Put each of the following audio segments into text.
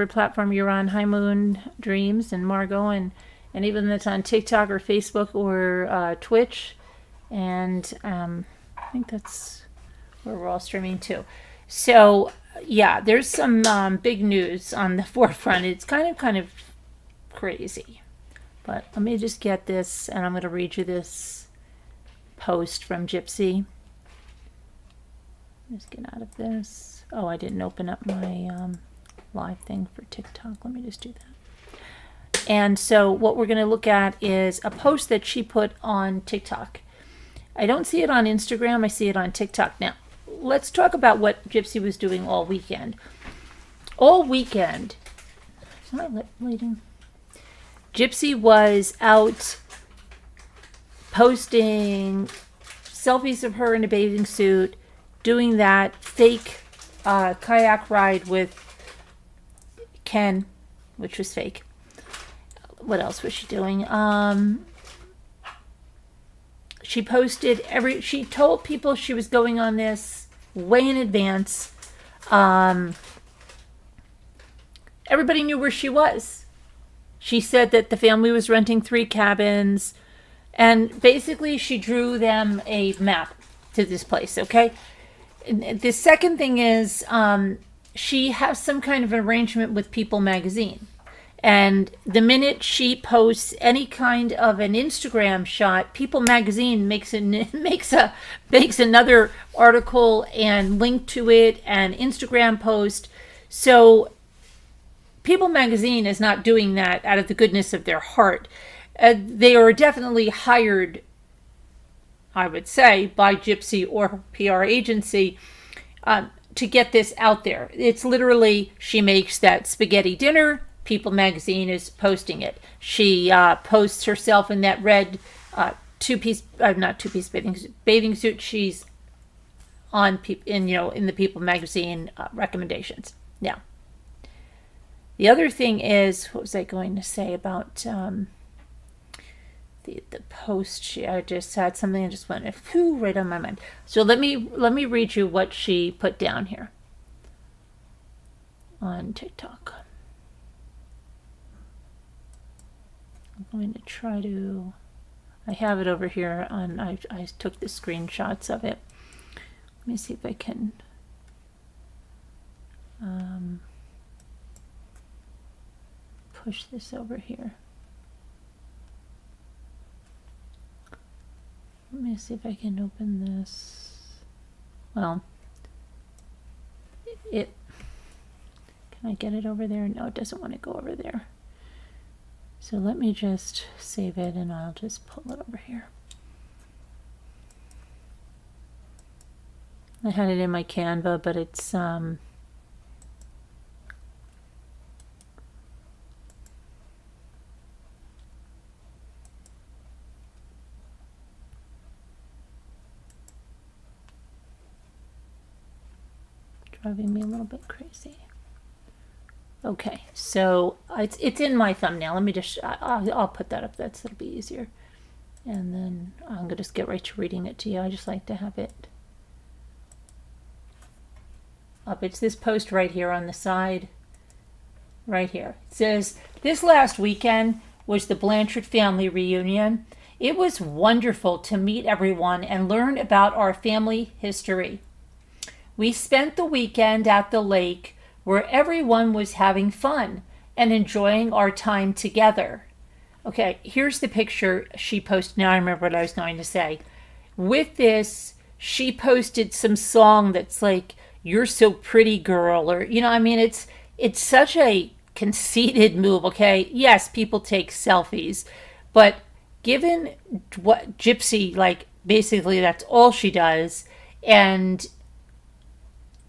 platform you're on, High Moon Dreams and Margot, and even that's on TikTok or Facebook or Twitch. And I think that's where we're all streaming too. So yeah, there's some big news on the forefront. It's kind of crazy. But let me just get this, and I'm going to read you this post from Gypsy. Let's get out of this. Oh, I didn't open up my live thing for TikTok. Let me just do that. And so what we're going to look at is a post that she put on TikTok. I don't see it on Instagram. I see it on TikTok. Now, let's talk about what Gypsy was doing all weekend. All weekend. Is my lip bleeding? Gypsy was out posting selfies of her in a bathing suit, doing that fake kayak ride with Ken, which was fake. What else was she doing? She posted she told people she was going on this way in advance. Everybody knew where she was. She said that the family was renting 3 cabins, and basically she drew them a map to this place, okay? And the second thing is she has some kind of arrangement with People magazine. And the minute she posts any kind of an Instagram shot, People magazine makes another article and link to it and Instagram post. So People magazine is not doing that out of the goodness of their heart. They are definitely hired, I would say, by Gypsy or PR agency to get this out there. It's literally, she makes that spaghetti dinner, People magazine is posting it. She posts herself in that red bathing suit. She's on in the People magazine recommendations. Now, the other thing is, what was I going to say about the post? I just had something that just went right on my mind. So let me read you what she put down here on TikTok. I'm going to try to. I have it over here on. I took the screenshots of it. Let me see if I can. Push this over here. Let me see if I can open this. Well, can I get it over there? No, it doesn't want to go over there. So let me just save it and I'll just pull it over here. I had it in my Canva, but it's driving me a little bit crazy. Okay, so it's in my thumbnail. Let me just, I'll put that up. That'll be easier. And then I'm going to just get right to reading it to you. I just like to have it up. It's this post right here on the side. Right here. It says, this last weekend was the Blanchard family reunion. It was wonderful to meet everyone and learn about our family history. We spent the weekend at the lake where everyone was having fun and enjoying our time together. Okay, here's the picture she posted. Now I remember what I was going to say. With this, she posted some song that's like, "You're So Pretty Girl," or, it's such a conceited move, okay? Yes, people take selfies, but given what Gypsy, basically that's all she does, and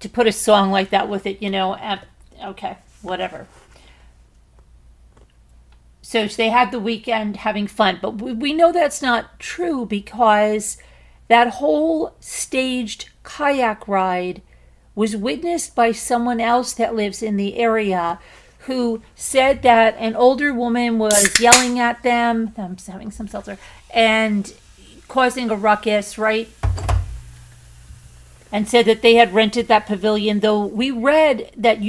to put a song like that with it, okay, whatever. So they had the weekend having fun, but we know that's not true because that whole staged kayak ride was witnessed by someone else that lives in the area who said that an older woman was yelling at them, I'm just having some seltzer, and causing a ruckus, right? And said that they had rented that pavilion, though we read that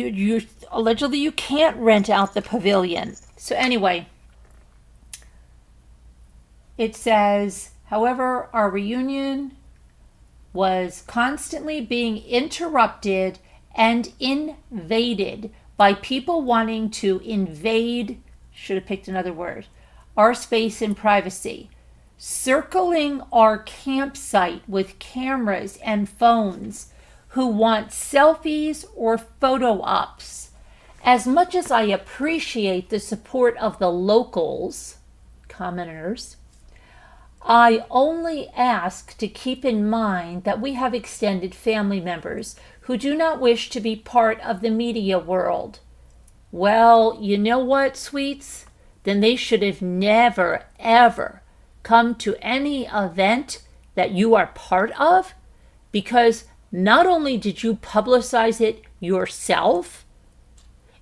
allegedly you can't rent out the pavilion. So anyway, it says, however, our reunion was constantly being interrupted and invaded by people wanting to invade, should have picked another word, our space and privacy, circling our campsite with cameras and phones, who want selfies or photo ops. As much as I appreciate the support of the locals, commenters, I only ask to keep in mind that we have extended family members who do not wish to be part of the media world. Well, you know what, sweets? Then they should have never, ever come to any event that you are part of, because not only did you publicize it yourself,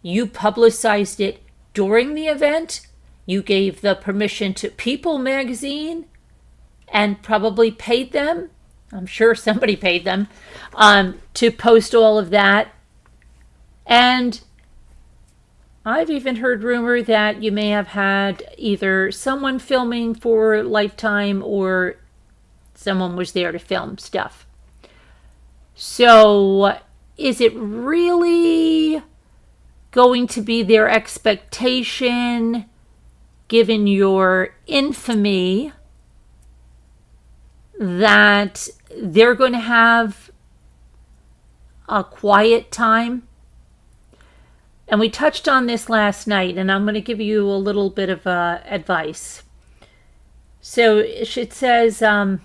you publicized it during the event, you gave the permission to People magazine and probably paid them, I'm sure somebody paid them, to post all of that. And I've even heard rumor that you may have had either someone filming for Lifetime or someone was there to film stuff. So is it really going to be their expectation, given your infamy, that they're going to have a quiet time? And we touched on this last night, and I'm going to give you a little bit of advice. So it says, the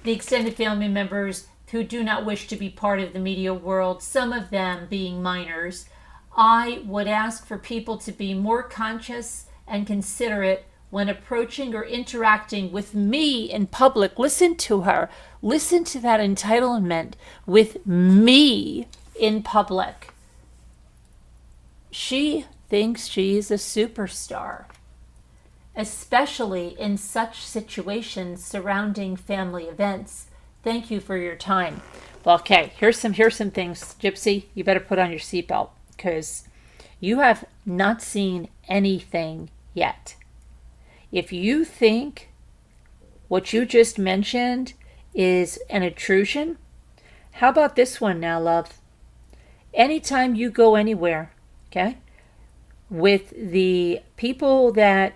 extended family members who do not wish to be part of the media world, some of them being minors, I would ask for people to be more conscious and considerate when approaching or interacting with me in public. Listen to her. Listen to that entitlement, with me in public. She thinks she's a superstar, especially in such situations surrounding family events. Thank you for your time. Well, okay, here's some things, Gypsy. You better put on your seatbelt, because you have not seen anything yet. If you think what you just mentioned is an intrusion, how about this one now, love? Anytime you go anywhere, okay, with the people that,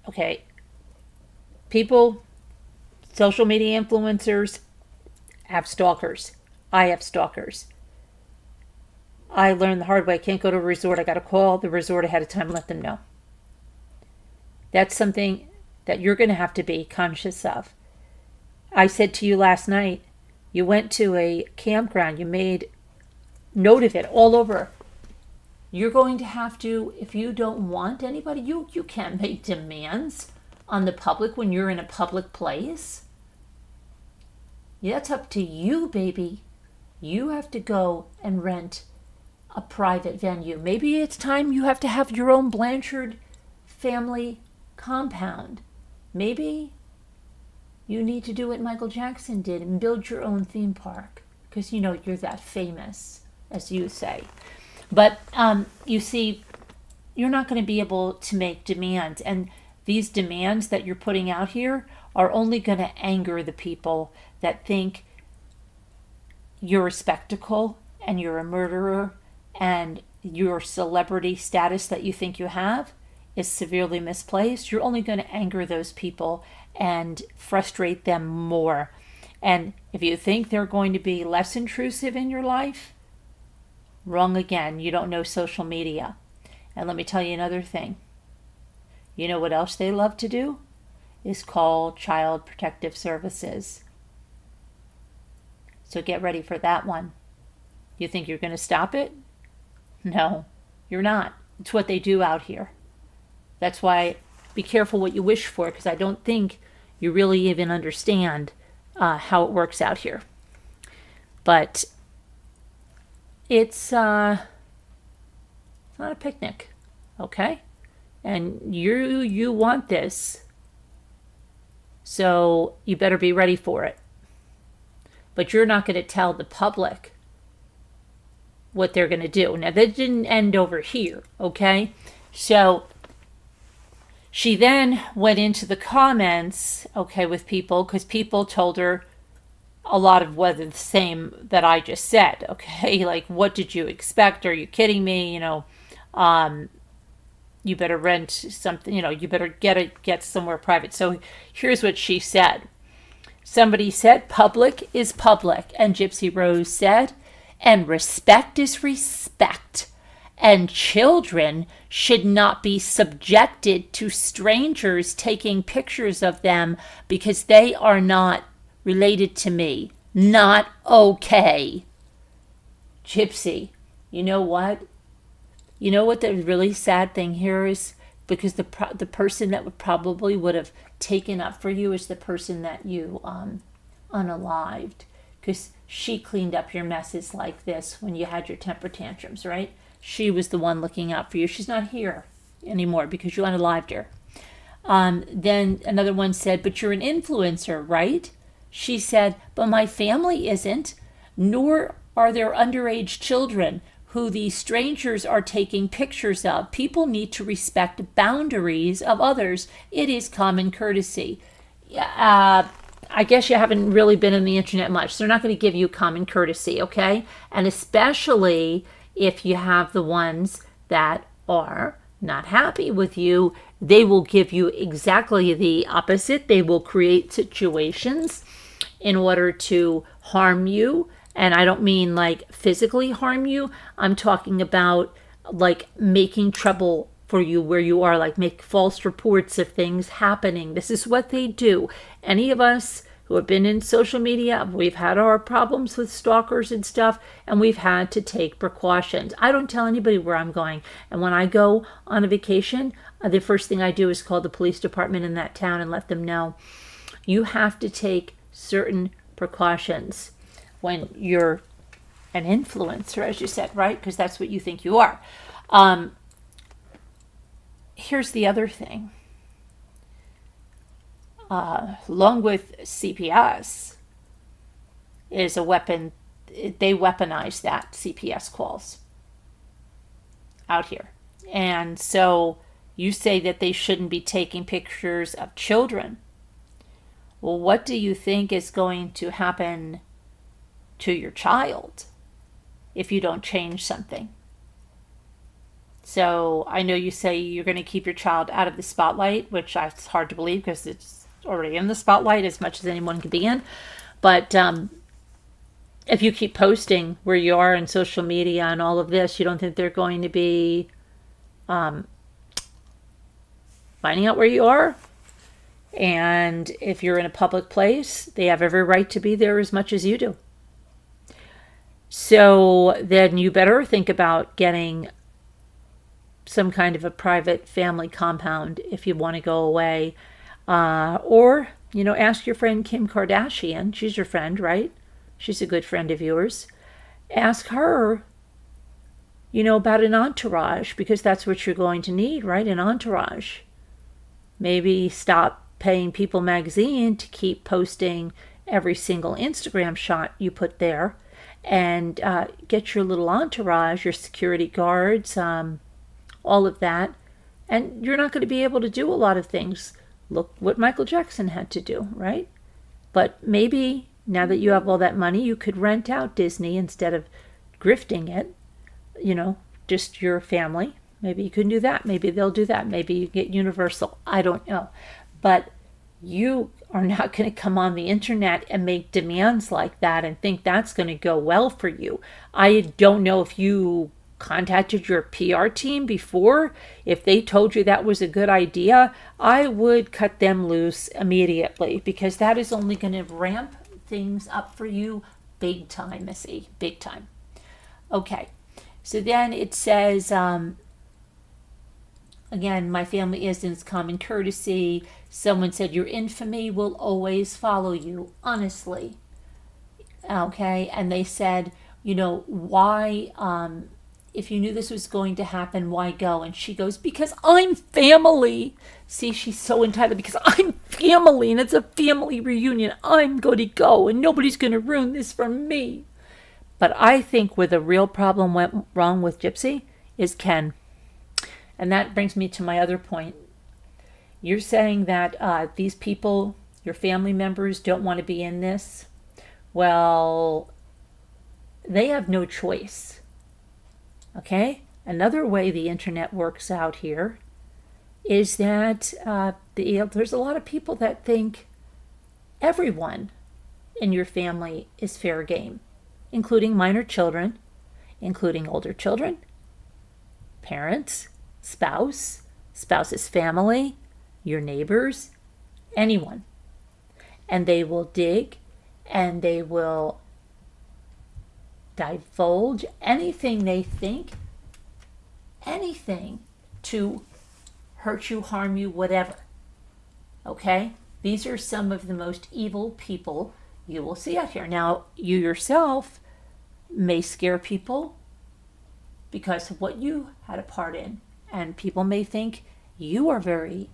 okay, people, social media influencers have stalkers. I have stalkers. I learned the hard way. I can't go to a resort. I got to call the resort ahead of time and let them know. That's something that you're going to have to be conscious of. I said to you last night, you went to a campground. You made note of it all over. You're going to have to, if you don't want anybody, you can't make demands on the public when you're in a public place. Yeah, that's up to you, baby. You have to go and rent a private venue. Maybe it's time you have to have your own Blanchard family compound. Maybe you need to do what Michael Jackson did and build your own theme park, because you know you're that famous, as you say. But you see, you're not going to be able to make demands, and these demands that you're putting out here are only going to anger the people that think you're a spectacle and you're a murderer, and your celebrity status that you think you have is severely misplaced. You're only going to anger those people and frustrate them more. And if you think they're going to be less intrusive in your life, wrong again. You don't know social media. And let me tell you another thing. You know what else they love to do? Is call Child Protective Services. So get ready for that one. You think you're going to stop it? No, you're not. It's what they do out here. That's why be careful what you wish for, because I don't think you really even understand how it works out here. But it's not a picnic, okay? And you want this, so you better be ready for it. but you're not going to tell the public what they're going to do. Now, that didn't end over here, okay? So she then went into the comments, okay, with people, because people told her a lot of what the same that I just said, okay? Like, what did you expect? Are you kidding me? You know, you better rent something, you know, you better get somewhere private. So here's what she said. Somebody said, public is public. And Gypsy Rose said, and respect is respect. And children should not be subjected to strangers taking pictures of them because they are not related to me. Not okay. Gypsy, you know what? You know what the really sad thing here is? Because the person that would have taken up for you is the person that you unalived. Because she cleaned up your messes like this when you had your temper tantrums, right? She was the one looking out for you. She's not here anymore because you unalived her. Then another one said, but you're an influencer, right? She said, but my family isn't, nor are there underage children who these strangers are taking pictures of. People need to respect boundaries of others. It is common courtesy. I guess you haven't really been in the internet much. So they're not going to give you common courtesy, okay? And especially if you have the ones that are not happy with you, they will give you exactly the opposite. They will create situations in order to harm you. And I don't mean like physically harm you. I'm talking about like making trouble for you where you are, like make false reports of things happening. This is what they do. Any of us who have been in social media, we've had our problems with stalkers and stuff, and we've had to take precautions. I don't tell anybody where I'm going. And when I go on a vacation, the first thing I do is call the police department in that town and let them know. You have to take certain precautions when you're an influencer, as you said, right? Because that's what you think you are. Here's the other thing. Along with CPS is a weapon. They weaponize that, CPS calls out here. And so you say that they shouldn't be taking pictures of children. Well, what do you think is going to happen to your child if you don't change something? So I know you say you're going to keep your child out of the spotlight, which it's hard to believe because it's already in the spotlight as much as anyone can be in. But if you keep posting where you are in social media and all of this, you don't think they're going to be finding out where you are? And if you're in a public place, they have every right to be there as much as you do. So then you better think about getting some kind of a private family compound if you want to go away. Or, you know, ask your friend Kim Kardashian. She's your friend, right? She's a good friend of yours. Ask her, you know, about an entourage, because that's what you're going to need, right? An entourage. Maybe stop paying People magazine to keep posting every single Instagram shot you put there, and get your little entourage, your security guards, all of that. And you're not going to be able to do a lot of things. Look what Michael Jackson had to do, right? But maybe now that you have all that money, you could rent out Disney instead of grifting it, you know, just your family. Maybe you can do that. Maybe they'll do that. Maybe you get Universal. I don't know. But you are not going to come on the internet and make demands like that and think that's going to go well for you. I don't know if you contacted your PR team before. If they told you that was a good idea, I would cut them loose immediately, because that is only going to ramp things up for you big time, Missy. Big time. Okay. So then it says, again, my family isn't common courtesy. Someone said your infamy will always follow you, honestly. Okay. And they said, you know, why, if you knew this was going to happen, why go? And she goes, because I'm family. See, she's so entitled, because I'm family and it's a family reunion. I'm going to go and nobody's going to ruin this for me. But I think where the real problem went wrong with Gypsy is Ken. And that brings me to my other point. You're saying that these people, your family members, don't want to be in this. Well, they have no choice. Okay? Another way the internet works out here is that there's a lot of people that think everyone in your family is fair game, including minor children, including older children, parents, spouse's family, your neighbors, anyone. And they will dig and they will divulge anything they think, anything to hurt you, harm you, whatever. Okay? These are some of the most evil people you will see out here. Now, you yourself may scare people because of what you had a part in. And people may think you are very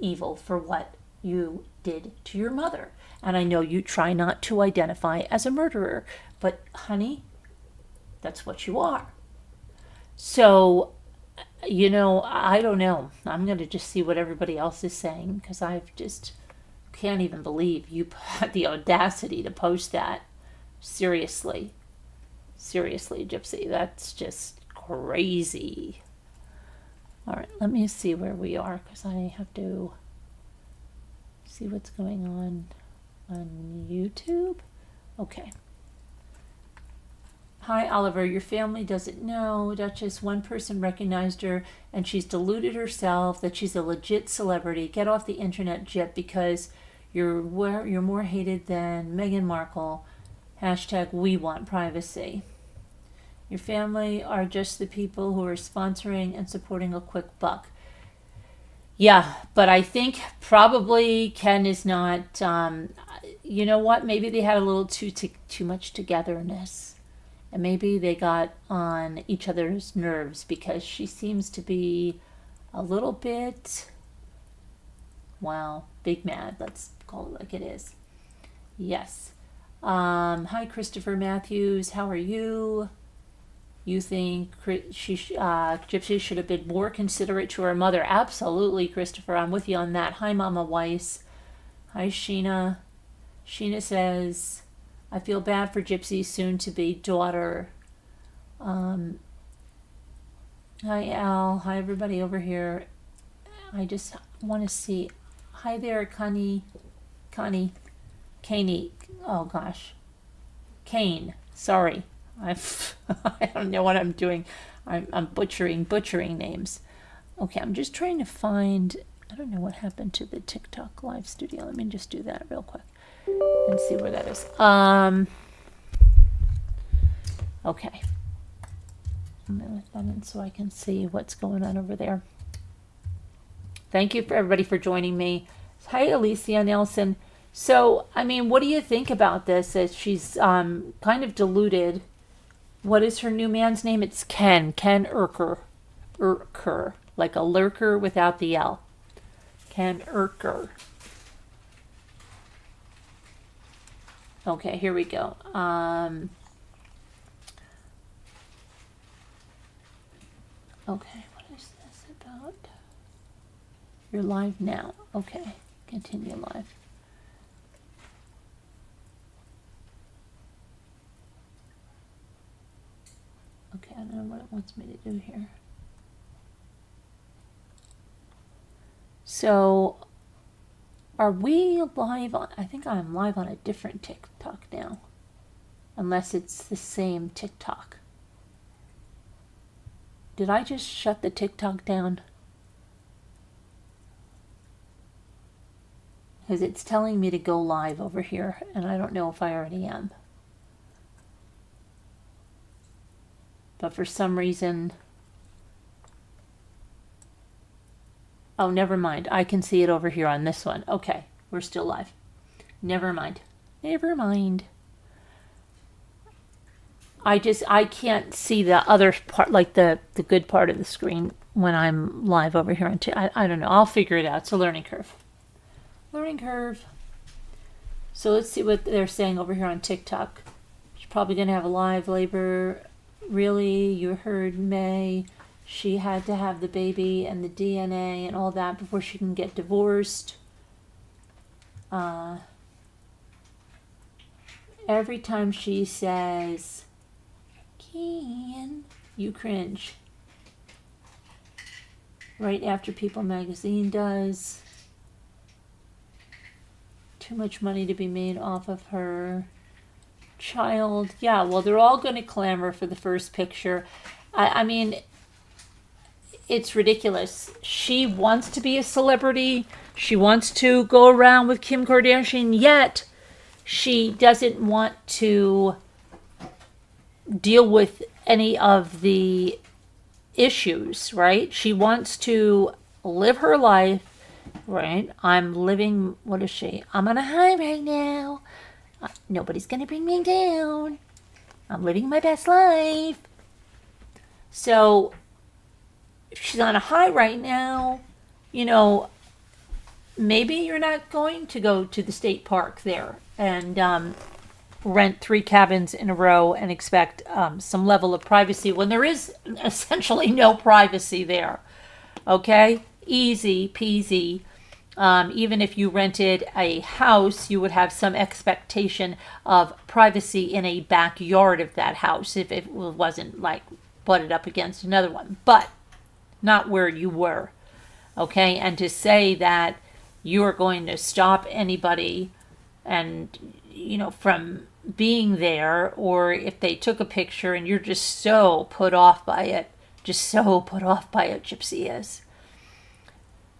evil for what you did to your mother. And I know you try not to identify as a murderer, but honey, that's what you are. So, I don't know. I'm going to just see what everybody else is saying, because I've just can't even believe you had the audacity to post that. Seriously, Gypsy, that's just crazy. All right, let me see where we are, because I have to see what's going on YouTube. Okay. Hi, Oliver. Your family doesn't know. Duchess, one person recognized her, and she's deluded herself that she's a legit celebrity. Get off the internet, Jip, because you're more hated than Meghan Markle. # we want privacy. Your family are just the people who are sponsoring and supporting a quick buck. Yeah, but I think probably Ken is not, you know what? Maybe they had a little too much togetherness. And maybe they got on each other's nerves, because she seems to be a little bit, big mad. Let's call it like it is. Yes. Hi, Christopher Matthews. How are you? You think Gypsy should have been more considerate to her mother? Absolutely, Christopher. I'm with you on that. Hi, Mama Weiss. Hi, Sheena. Sheena says, I feel bad for Gypsy's soon-to-be daughter. Hi, Al. Hi, everybody over here. I just want to see. Hi there, Connie. Caney. Oh, gosh. Kane. Sorry. I don't know what I'm doing. I'm butchering names. Okay, I'm just trying to find. I don't know what happened to the TikTok live studio. Let me just do that real quick and see where that is. Okay. I'm gonna let that in so I can see what's going on over there. Thank you for everybody for joining me. Hi, Alicia Nelson. So, what do you think about this? As she's kind of deluded. What is her new man's name? It's Ken Urker, like a lurker without the L. Ken Urker. Okay, here we go. Okay, what is this about? You're live now. Okay, continue live. Okay, I don't know what it wants me to do here. So, are we live on? I think I'm live on a different TikTok now. Unless it's the same TikTok. Did I just shut the TikTok down? Because it's telling me to go live over here, and I don't know if I already am. But for some reason, oh, never mind. I can see it over here on this one. Okay, we're still live. Never mind. I can't see the other part, like the good part of the screen when I'm live over here on I don't know. I'll figure it out. It's a learning curve. Learning curve. So let's see what they're saying over here on TikTok. She's probably going to have a live labor. Really? You heard May. She had to have the baby and the DNA and all that before she can get divorced. Every time she says, "Can," you cringe. Right after People Magazine does. Too much money to be made off of her child. Yeah, well, they're all going to clamor for the first picture. I mean, it's ridiculous. She wants to be a celebrity. She wants to go around with Kim Kardashian, yet she doesn't want to deal with any of the issues, right? She wants to live her life, right? I'm living, what is she? I'm on a high right now. Nobody's going to bring me down. I'm living my best life. So, if she's on a high right now, you know, maybe you're not going to go to the state park there and rent 3 cabins in a row and expect some level of privacy when there is essentially no privacy there. Okay? Easy peasy. Even if you rented a house, you would have some expectation of privacy in a backyard of that house if it wasn't like butted up against another one. But not where you were. Okay? And to say that you are going to stop anybody and, you know, from being there, or if they took a picture and you're just so put off by it, Gypsy is.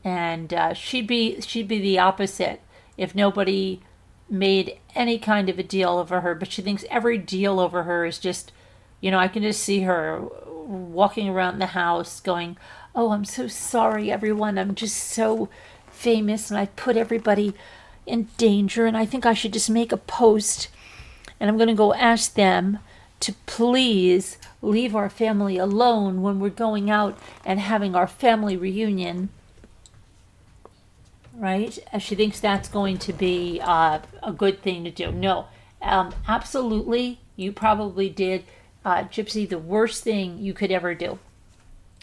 And she'd be the opposite if nobody made any kind of a deal over her. But she thinks every deal over her is just, you know, I can just see her walking around the house going, "Oh, I'm so sorry, everyone. I'm just so famous and I put everybody in danger, and I think I should just make a post, and I'm going to go ask them to please leave our family alone when we're going out and having our family reunion." Right? As she thinks that's going to be a good thing to do. No, absolutely, you probably did, Gypsy, the worst thing you could ever do.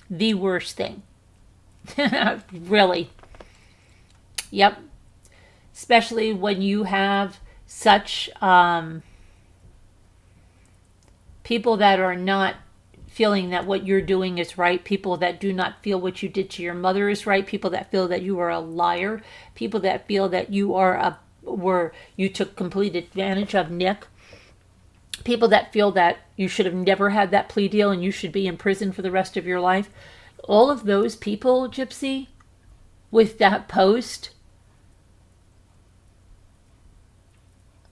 The worst thing. Really. Yep. Especially when you have such people that are not feeling that what you're doing is right, people that do not feel what you did to your mother is right, people that feel that you are a liar, people that feel that you are you took complete advantage of Nick, people that feel that you should have never had that plea deal and you should be in prison for the rest of your life. All of those people, Gypsy, with that post,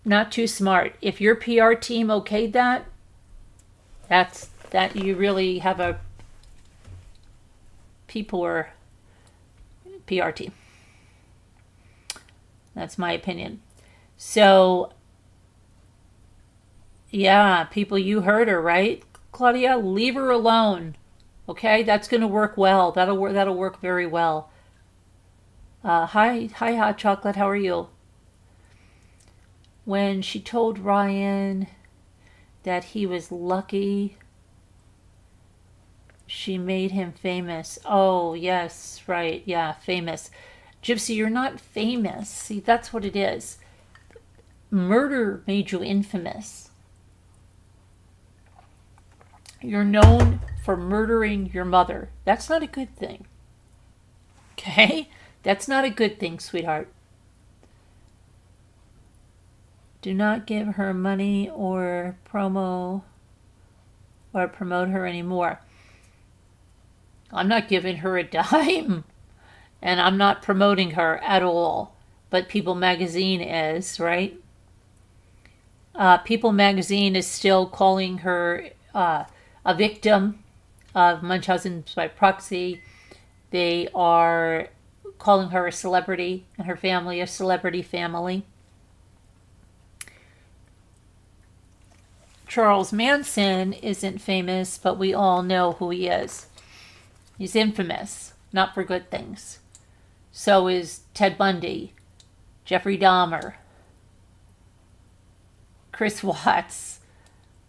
not too smart. If your PR team okayed that, that you really have a poor PR team. That's my opinion. So, yeah, people, you heard her, right? Claudia, leave her alone. Okay, that's going to work well. That'll work very well. Hi, Hot Chocolate. How are you? When she told Ryan that he was lucky, she made him famous. Oh, yes, right. Yeah, famous. Gypsy, you're not famous. See, that's what it is. Murder made you infamous. You're known for murdering your mother. That's not a good thing. Okay? That's not a good thing, sweetheart. Do not give her money or promote her anymore. I'm not giving her a dime, and I'm not promoting her at all. But People Magazine is, right? People Magazine is still calling her a victim of Munchausen by proxy. They are calling her a celebrity and her family a celebrity family. Charles Manson isn't famous, but we all know who he is. He's infamous, not for good things. So is Ted Bundy, Jeffrey Dahmer, Chris Watts,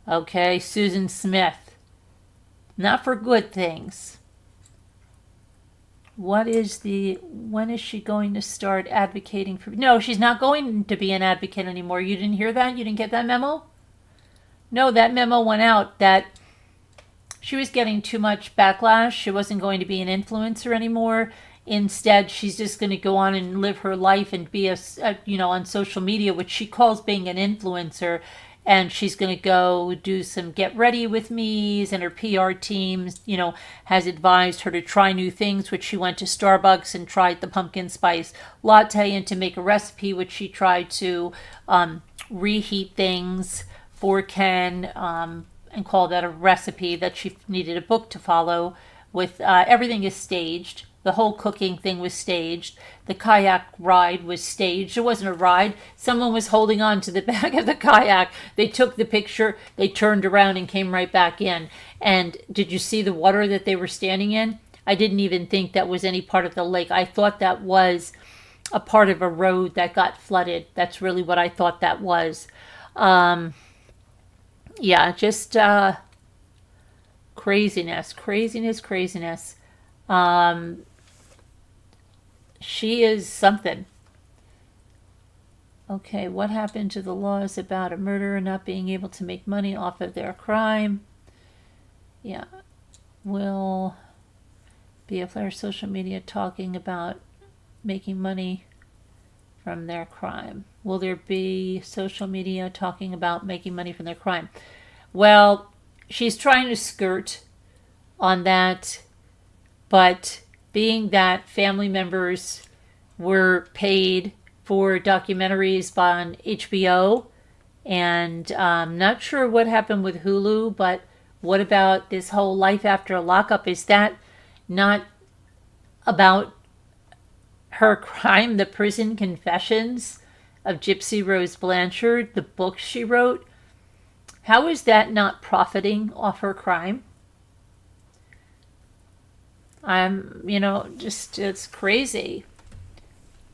okay, Susan Smith. Not for good things. When is she going to start advocating for? No, she's not going to be an advocate anymore. You didn't hear that? You didn't get that memo? No, that memo went out that she was getting too much backlash. She wasn't going to be an influencer anymore. Instead, she's just going to go on and live her life and be on social media, which she calls being an influencer. And she's going to go do some get ready with me's, and her PR team, has advised her to try new things, which she went to Starbucks and tried the pumpkin spice latte, and to make a recipe, which she tried to reheat things for Ken, and call that a recipe that she needed a book to follow with. Everything is staged. The whole cooking thing was staged. The kayak ride was staged. It wasn't a ride. Someone was holding on to the back of the kayak. They took the picture. They turned around and came right back in. And did you see the water that they were standing in? I didn't even think that was any part of the lake. I thought that was a part of a road that got flooded. That's really what I thought that was. Just craziness. She is something. Okay, what happened to the laws about a murderer not being able to make money off of their crime? Yeah, will be a player social media talking about making money from their crime. Will there be social media talking about making money from their crime? Well, she's trying to skirt on that, but being that family members were paid for documentaries on HBO, and I'm not sure what happened with Hulu, but what about this whole life after a lockup? Is that not about her crime, the prison confessions of Gypsy Rose Blanchard, the book she wrote? How is that not profiting off her crime? It's crazy.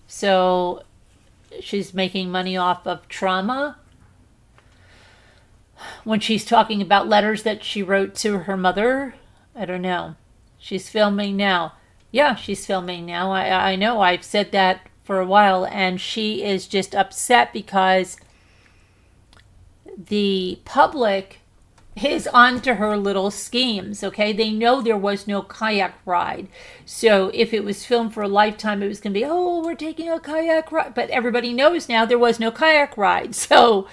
So she's making money off of trauma when she's talking about letters that she wrote to her mother. I don't know. She's filming now. Yeah, she's filming now. I know. I've said that for a while, and she is just upset because the public is onto her little schemes, okay? They know there was no kayak ride. So if it was filmed for a lifetime, it was going to be, oh, we're taking a kayak ride. But everybody knows now there was no kayak ride. So,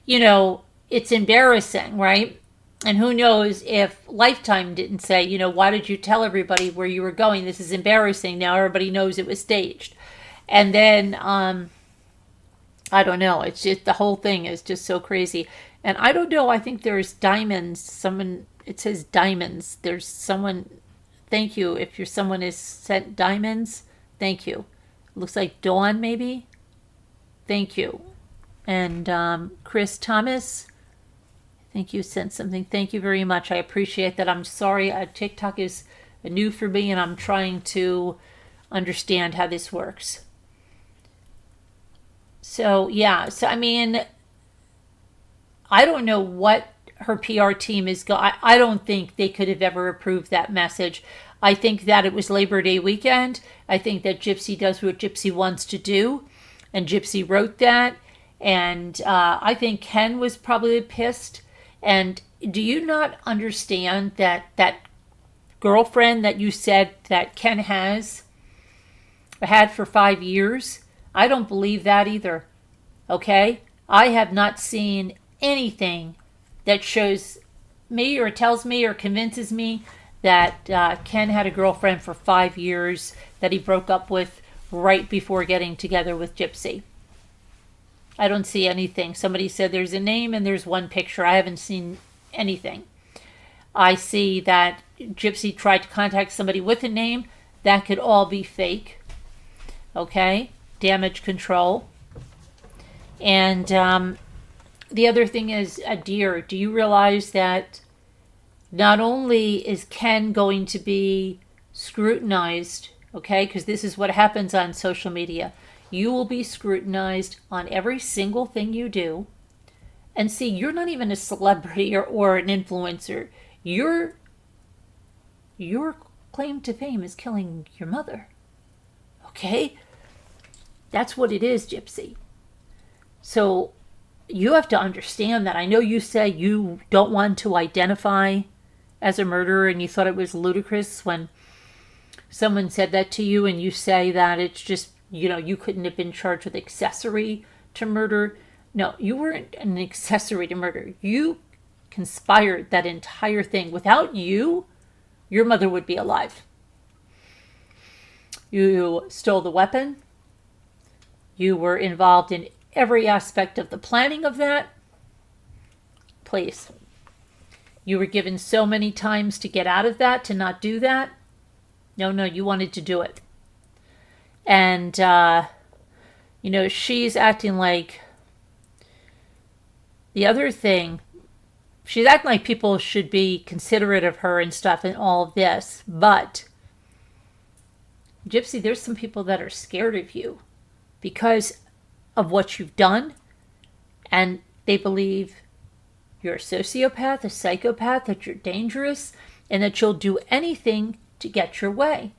it's embarrassing, right? And who knows if Lifetime didn't say, why did you tell everybody where you were going? This is embarrassing. Now everybody knows it was staged. And then, I don't know. It's just, the whole thing is just so crazy. And I don't know, I think there's diamonds. It says diamonds. There's someone, thank you. If someone is sent diamonds, thank you. Looks like Dawn, maybe. Thank you. And Chris Thomas, I think you sent something. Thank you very much. I appreciate that. I'm sorry. TikTok is new for me, and I'm trying to understand how this works. So, yeah. So, I don't know what her PR team is going. I don't think they could have ever approved that message. I think that it was Labor Day weekend. I think that Gypsy does what Gypsy wants to do, and Gypsy wrote that. And I think Ken was probably pissed. And do you not understand that girlfriend that you said that Ken had for 5 years? I don't believe that either. Okay? I have not seen anything that shows me or tells me or convinces me that Ken had a girlfriend for 5 years that he broke up with right before getting together with Gypsy. I don't see anything. Somebody said there's a name and there's one picture. I haven't seen anything. I see that Gypsy tried to contact somebody with a name. That could all be fake. Okay? Damage control. And the other thing is, dear, do you realize that not only is Ken going to be scrutinized, okay, because this is what happens on social media, you will be scrutinized on every single thing you do. And see, you're not even a celebrity or an influencer. Your claim to fame is killing your mother. Okay? That's what it is, Gypsy. So you have to understand that. I know you say you don't want to identify as a murderer, and you thought it was ludicrous when someone said that to you, and you say that it's just, you couldn't have been charged with accessory to murder. No, you weren't an accessory to murder. You conspired that entire thing. Without you, your mother would be alive. You stole the weapon. You were involved in every aspect of the planning of that. Please. You were given so many times to get out of that, to not do that. No, you wanted to do it. And, she's acting like... The other thing, she's acting like people should be considerate of her and stuff and all of this. But, Gypsy, there's some people that are scared of you because of what you've done. And they believe you're a sociopath, a psychopath, that you're dangerous, and that you'll do anything to get your way.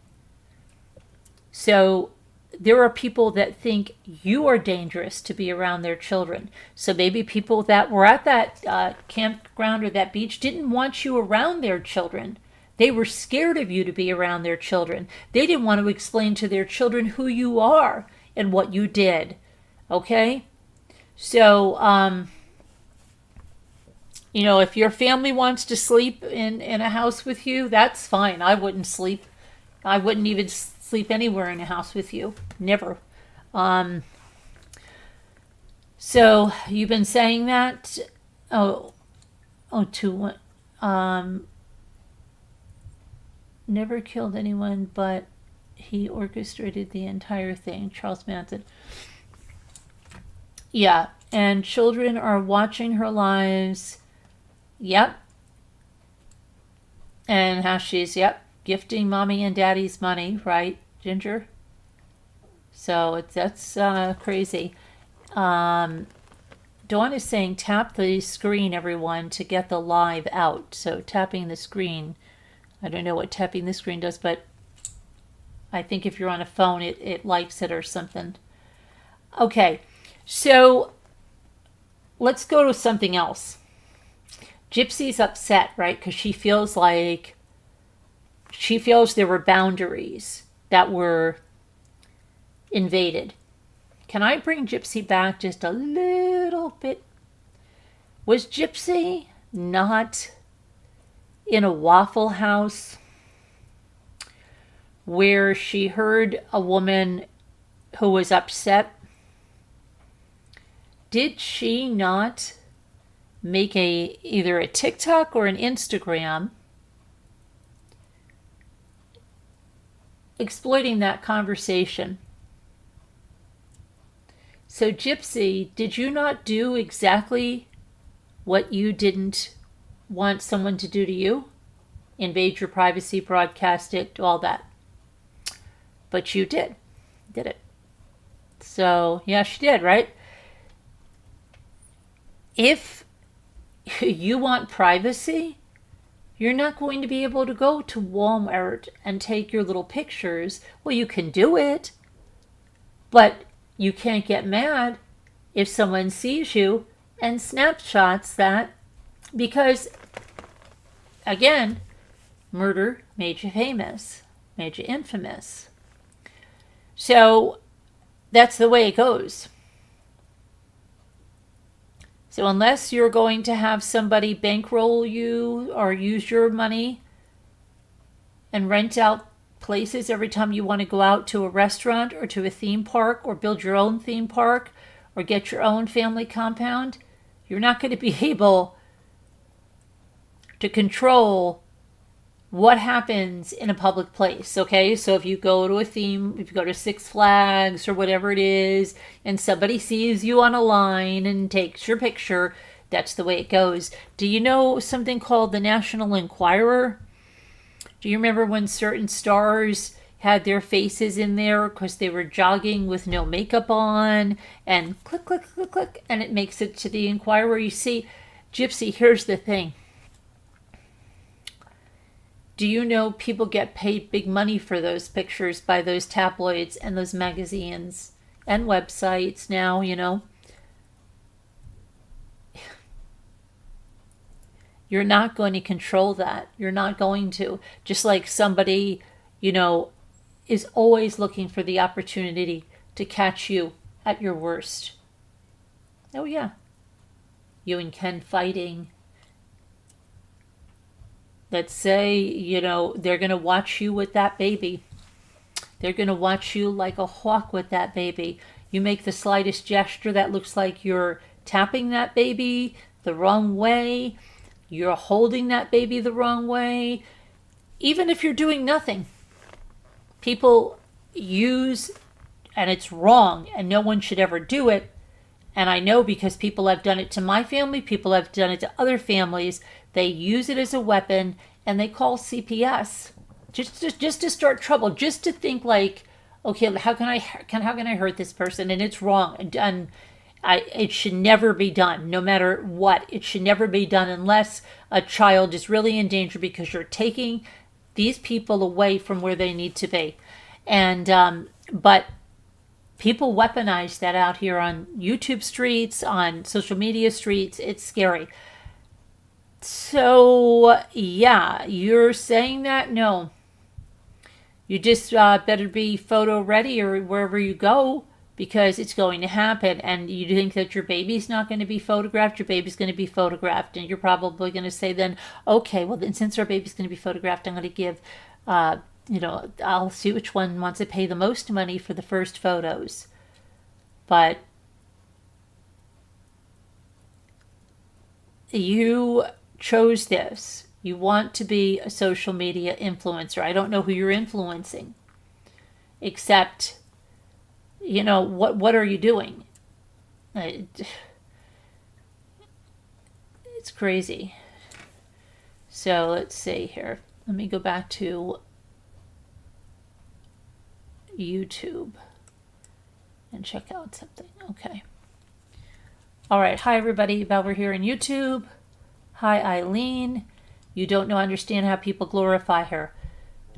So there are people that think you are dangerous to be around their children. So maybe people that were at that campground or that beach didn't want you around their children. They were scared of you to be around their children. They didn't want to explain to their children who you are and what you did. Okay? So, if your family wants to sleep in a house with you, that's fine. I wouldn't sleep. I wouldn't even sleep anywhere in a house with you. Never. So you've been saying that? Never killed anyone, but he orchestrated the entire thing. Charles Manson. Yeah, and children are watching her lives. Yep. And how she's, gifting mommy and daddy's money, right, Ginger? So that's crazy. Dawn is saying tap the screen, everyone, to get the live out. So tapping the screen, I don't know what tapping the screen does, but I think if you're on a phone, it likes it or something. Okay, so let's go to something else. Gypsy's upset, right? Because she feels there were boundaries that were invaded. Can I bring Gypsy back just a little bit? Was Gypsy not in a Waffle House where she heard a woman who was upset? Did she not make either a TikTok or an Instagram exploiting that conversation? So Gypsy, did you not do exactly what you didn't want someone to do to you? Invade your privacy, broadcast it, all that. But you did it. So, yeah, she did, right? If you want privacy, you're not going to be able to go to Walmart and take your little pictures. Well, you can do it, but you can't get mad if someone sees you and snapshots that, because, again, murder made you famous, made you infamous. So that's the way it goes. So unless you're going to have somebody bankroll you or use your money and rent out places every time you want to go out to a restaurant or to a theme park or build your own theme park or get your own family compound, you're not going to be able to control what happens in a public place, okay? So if you go to if you go to Six Flags or whatever it is, and somebody sees you on a line and takes your picture, that's the way it goes. Do you know something called the National Enquirer? Do you remember when certain stars had their faces in there because they were jogging with no makeup on, and click, click, click, click, and it makes it to the Enquirer? You see, Gypsy, here's the thing. Do you know people get paid big money for those pictures by those tabloids and those magazines and websites now, you know? You're not going to control that. You're not going to. Just like somebody, you know, is always looking for the opportunity to catch you at your worst. Oh, yeah. You and Ken fighting. Let's say, you know, they're going to watch you with that baby. They're going to watch you like a hawk with that baby. You make the slightest gesture that looks like you're tapping that baby the wrong way. You're holding that baby the wrong way. Even if you're doing nothing. People use, and it's wrong, and no one should ever do it. And I know because people have done it to my family, people have done it to other families. They use it as a weapon, and they call CPS just to start trouble, just to think like, okay, how can I hurt this person? And it's wrong, and it should never be done, no matter what. It should never be done unless a child is really in danger, because you're taking these people away from where they need to be. And but people weaponize that out here on YouTube streets, on social media streets. It's scary. So, yeah, you're saying that? No. You just better be photo ready or wherever you go, because it's going to happen. And you think that your baby's not going to be photographed? Your baby's going to be photographed. And you're probably going to say then, okay, well, then since our baby's going to be photographed, I'm going to give, you know, I'll see which one wants to pay the most money for the first photos. But you chose this. You want to be a social media influencer. I don't know who you're influencing, except, you know, what are you doing? It's crazy. So let's see here. Let me go back to YouTube and check out something. Okay. All right. Hi, everybody. While we're here in YouTube. Hi, Eileen. You don't understand how people glorify her.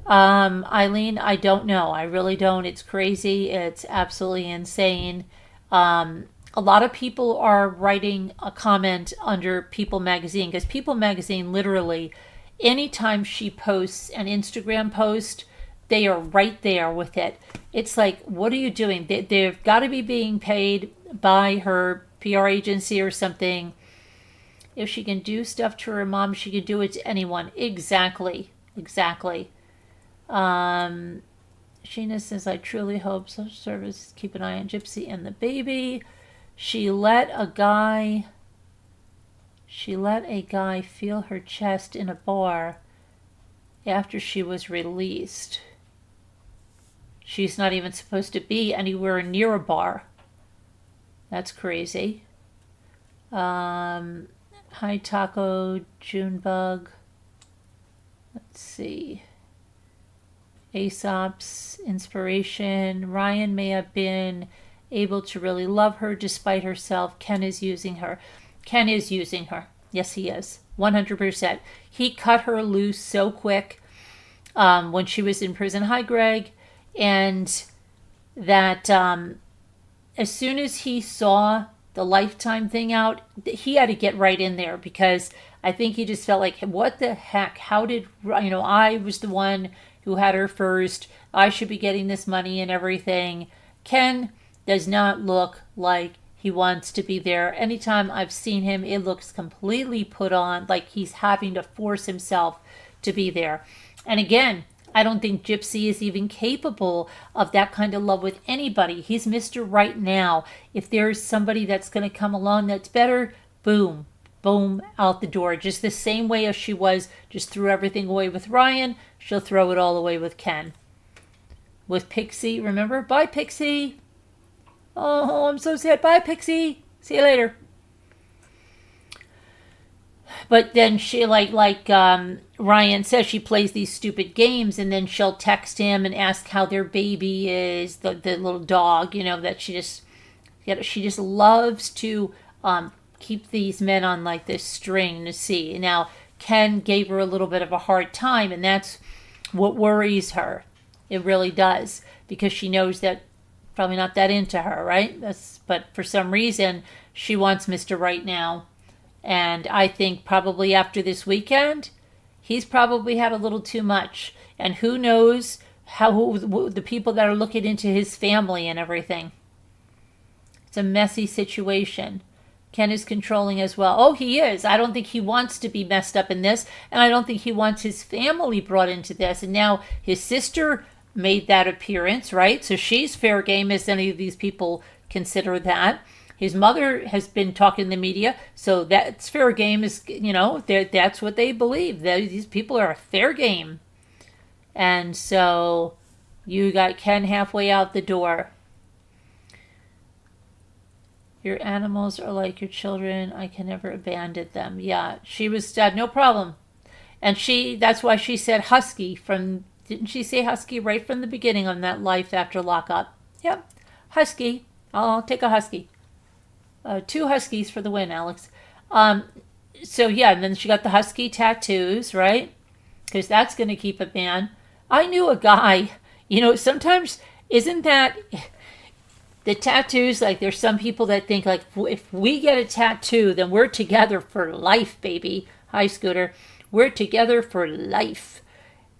Eileen, I don't know. I really don't. It's crazy. It's absolutely insane. A lot of people are writing a comment under People Magazine, because People Magazine, literally, anytime she posts an Instagram post, they are right there with it. It's like, what are you doing? They've got to be being paid by her PR agency or something. If she can do stuff to her mom, she can do it to anyone. Exactly. Exactly. Sheena says, I truly hope social services keep an eye on Gypsy and the baby. She let a guy feel her chest in a bar after she was released. She's not even supposed to be anywhere near a bar. That's crazy. Hi, Taco Junebug. Let's see. Aesop's inspiration. Ryan may have been able to really love her despite herself. Ken is using her. Ken is using her. Yes, he is. 100%. He cut her loose so quick when she was in prison. Hi, Greg. And that as soon as he saw the Lifetime thing out, he had to get right in there, because I think he just felt like, what the heck? How did, you know, I was the one who had her first. I should be getting this money and everything. Ken does not look like he wants to be there. Anytime I've seen him, it looks completely put on, like he's having to force himself to be there. And again, I don't think Gypsy is even capable of that kind of love with anybody. He's Mr. Right Now. If there's somebody that's going to come along that's better, boom, boom, out the door. Just the same way as she was, just threw everything away with Ryan, she'll throw it all away with Ken. With Pixie, remember? Bye, Pixie. Oh, I'm so sad. Bye, Pixie. See you later. But then she, Ryan says, she plays these stupid games, and then she'll text him and ask how their baby is, the little dog, that she just loves to keep these men on like this string to see. Now, Ken gave her a little bit of a hard time, and that's what worries her. It really does, because she knows that probably not that into her, right? But for some reason, she wants Mr. Right now. And I think probably after this weekend, he's probably had a little too much. And who knows how the people that are looking into his family and everything. It's a messy situation. Ken is controlling as well. Oh, he is. I don't think he wants to be messed up in this. And I don't think he wants his family brought into this. And now his sister made that appearance, right? So she's fair game, as any of these people consider that. His mother has been talking to the media, so that's fair game. Is that's what they believe. These people are a fair game. And so you got Ken halfway out the door. Your animals are like your children. I can never abandon them. Yeah, she was no problem. And that's why she said husky didn't she say husky right from the beginning on that Life After Lockup? Yep, husky. I'll take a husky. 2 huskies for the win, Alex. So yeah, and then she got the husky tattoos, right? Because that's going to keep a man. I knew a guy, sometimes isn't that the tattoos, like there's some people that think like, if we get a tattoo, then we're together for life, baby. Hi, Scooter. We're together for life.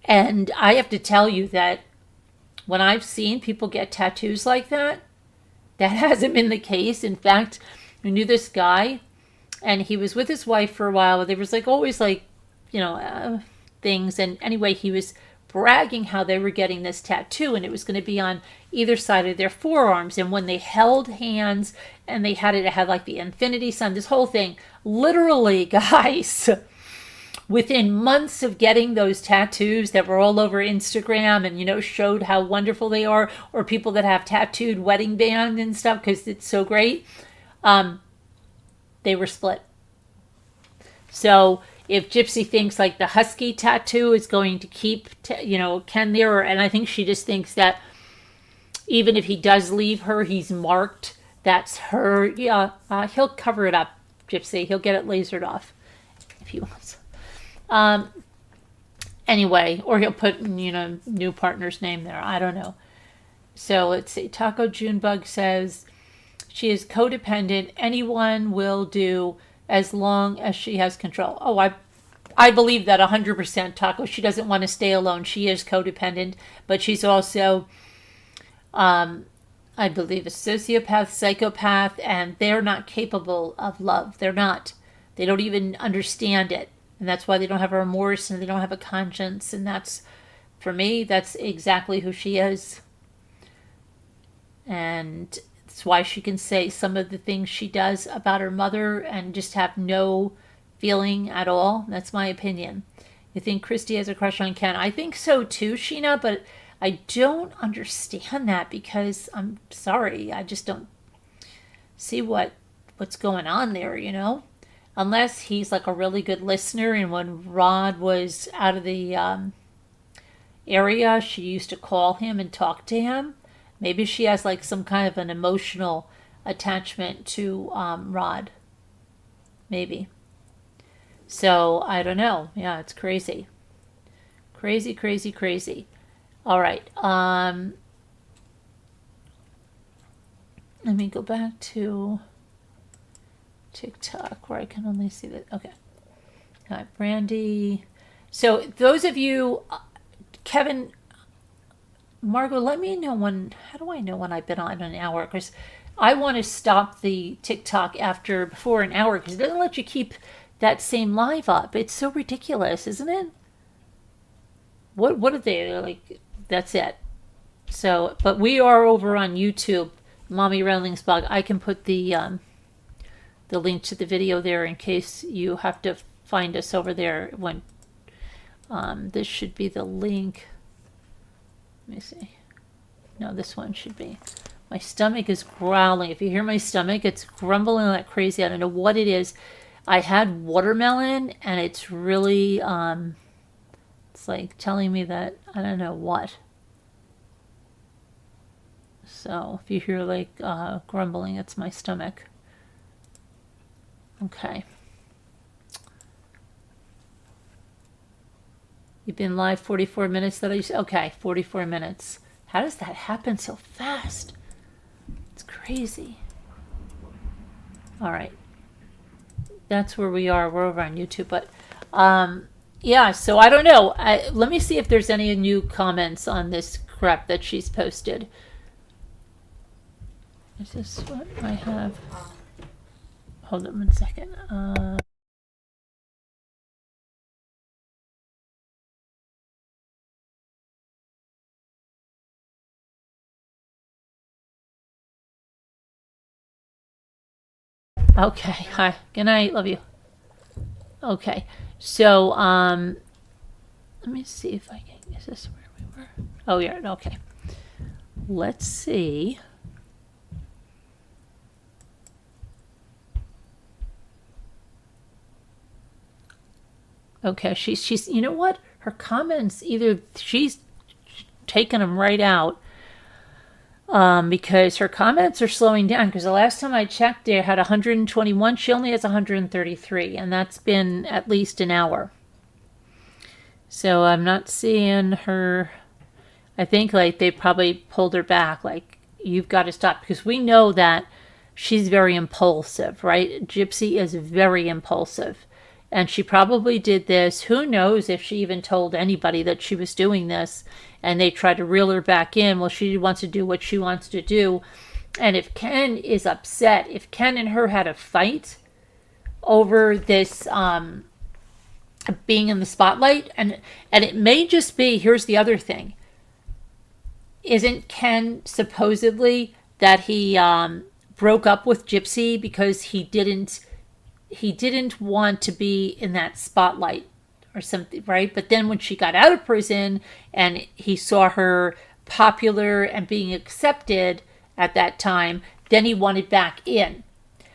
And I have to tell you that when I've seen people get tattoos like that hasn't been the case. In fact, we knew this guy, and he was with his wife for a while. There was always things. And anyway, he was bragging how they were getting this tattoo, and it was going to be on either side of their forearms. And when they held hands, and it had like the infinity sign, this whole thing, literally, guys, within months of getting those tattoos that were all over Instagram and, showed how wonderful they are, or people that have tattooed wedding band and stuff because it's so great, they were split. So if Gypsy thinks like the husky tattoo is going to keep, Ken there, and I think she just thinks that even if he does leave her, he's marked, that's her. Yeah, he'll cover it up, Gypsy. He'll get it lasered off if he wants. Anyway, or he'll put, new partner's name there. I don't know. So let's see. Taco Junebug says she is codependent. Anyone will do as long as she has control. Oh, I believe that 100%, Taco. She doesn't want to stay alone. She is codependent, but she's also, I believe, a sociopath, psychopath, and they're not capable of love. They're not. They don't even understand it. And that's why they don't have a remorse and they don't have a conscience. And that's, for me, that's exactly who she is. And it's why she can say some of the things she does about her mother and just have no feeling at all. That's my opinion. You think Kristy has a crush on Ken? I think so too, Sheena, but I don't understand that because I'm sorry. I just don't see what's going on there, Unless he's like a really good listener, and when Rod was out of the area, she used to call him and talk to him. Maybe she has like some kind of an emotional attachment to Rod. Maybe. So, I don't know. Yeah, it's crazy. Crazy, crazy, crazy. All right. Let me go back to TikTok where I can only see that. Okay. All right, Brandy. So those of you, Kevin, Margot, let me know how do I know when I've been on an hour? Because I want to stop the TikTok before an hour because it doesn't let you keep that same live up. It's so ridiculous, isn't it? What are they like? That's it. So, but we are over on YouTube, Mommy Rowling's blog. I can put the the link to the video there in case you have to find us over there when this should be the link. Let me see. No, this one should be. My stomach is growling. If you hear my stomach, it's grumbling like crazy. I don't know what it is. I had watermelon, and it's really, it's like telling me that I don't know what. So if you hear like grumbling, it's my stomach. Okay. You've been live 44 minutes. Okay, 44 minutes. How does that happen so fast? It's crazy. All right. That's where we are. We're over on YouTube. But yeah, so I don't know. Let me see if there's any new comments on this crap that she's posted. Is this what I have? Hold on one second. Okay. Hi. Good night. Love you. Okay. So, let me see if I can. Is this where we were? Oh, yeah. Okay. Let's see. Okay. She's. You know what? Her comments, either she's taken them right out. Because her comments are slowing down. Because the last time I checked, they had 121. She only has 133, and that's been at least an hour. So I'm not seeing her. I think like they probably pulled her back. Like, you've got to stop, because we know that she's very impulsive, right? Gypsy is very impulsive, and she probably did this. Who knows if she even told anybody that she was doing this, and they tried to reel her back in. Well, she wants to do what she wants to do. And if Ken is upset, if Ken and her had a fight over this being in the spotlight, and it may just be, here's the other thing. Isn't Ken supposedly that he broke up with Gypsy because he didn't want to be in that spotlight or something, right? But then when she got out of prison and he saw her popular and being accepted at that time, then he wanted back in.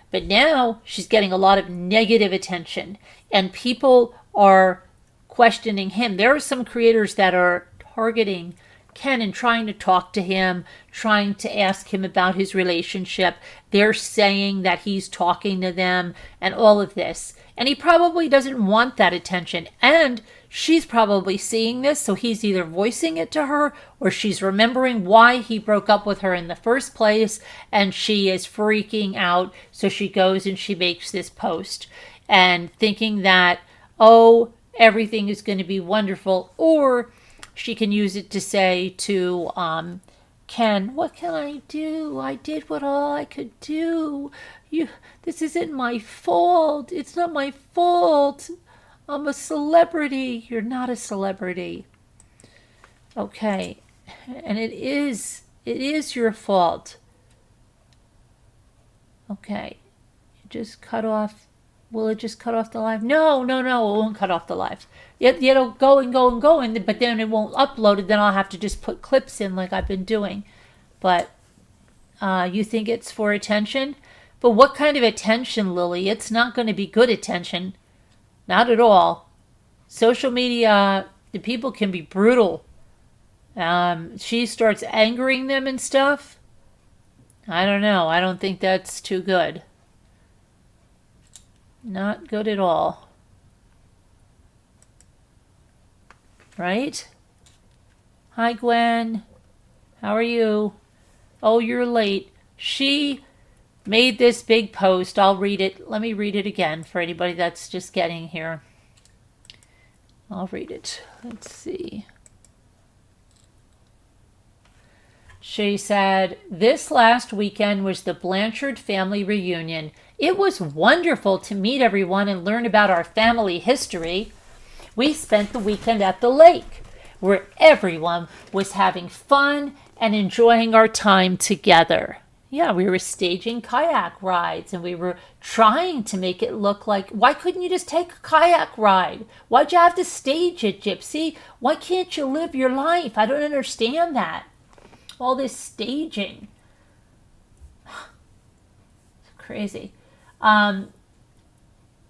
But now she's getting a lot of negative attention, and people are questioning him. There are some creators that are targeting Ken and trying to talk to him, trying to ask him about his relationship. They're saying that he's talking to them and all of this. And he probably doesn't want that attention. And she's probably seeing this, so he's either voicing it to her or she's remembering why he broke up with her in the first place, and she is freaking out. So she goes and she makes this post and thinking that, oh, everything is going to be wonderful. Or she can use it to say to Ken, what can I do? I did what all I could do. This isn't my fault. It's not my fault. I'm a celebrity. You're not a celebrity. Okay. And it is your fault. Okay. Just cut off. Will it just cut off the live? No. It won't cut off the live. It'll go and go and go, but then it won't upload it. Then I'll have to just put clips in like I've been doing. But you think it's for attention? But what kind of attention, Lily? It's not going to be good attention. Not at all. Social media, the people can be brutal. She starts angering them and stuff. I don't know. I don't think that's too good. Not good at all. Right? Hi, Gwen. How are you? Oh, you're late. She made this big post. I'll read it. Let me read it again for anybody that's just getting here. I'll read it. Let's see. She said, this last weekend was the Blanchard family reunion. It was wonderful to meet everyone and learn about our family history. We spent the weekend at the lake, where everyone was having fun and enjoying our time together. Yeah, we were staging kayak rides and we were trying to make it look like, why couldn't you just take a kayak ride? Why'd you have to stage it, Gypsy? Why can't you live your life? I don't understand that. All this staging. It's crazy.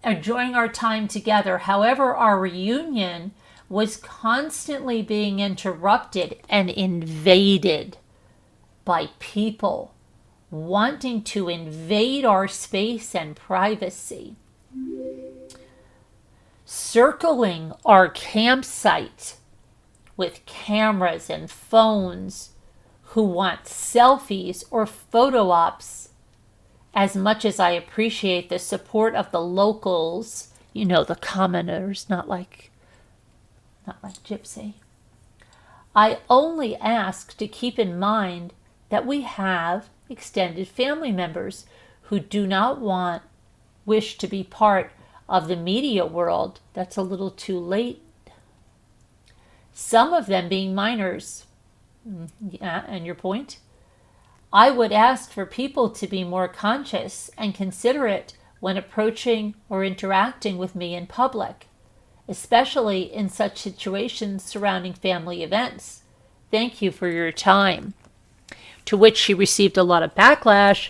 Enjoying our time together. However, our reunion was constantly being interrupted and invaded by people wanting to invade our space and privacy, circling our campsite with cameras and phones, who want selfies or photo ops. As much as I appreciate the support of the locals, the commoners, not like Gypsy, I only ask to keep in mind that we have extended family members who do not wish to be part of the media world. That's a little too late. Some of them being minors. Yeah, and your point? I would ask for people to be more conscious and considerate when approaching or interacting with me in public, especially in such situations surrounding family events. Thank you for your time. To which she received a lot of backlash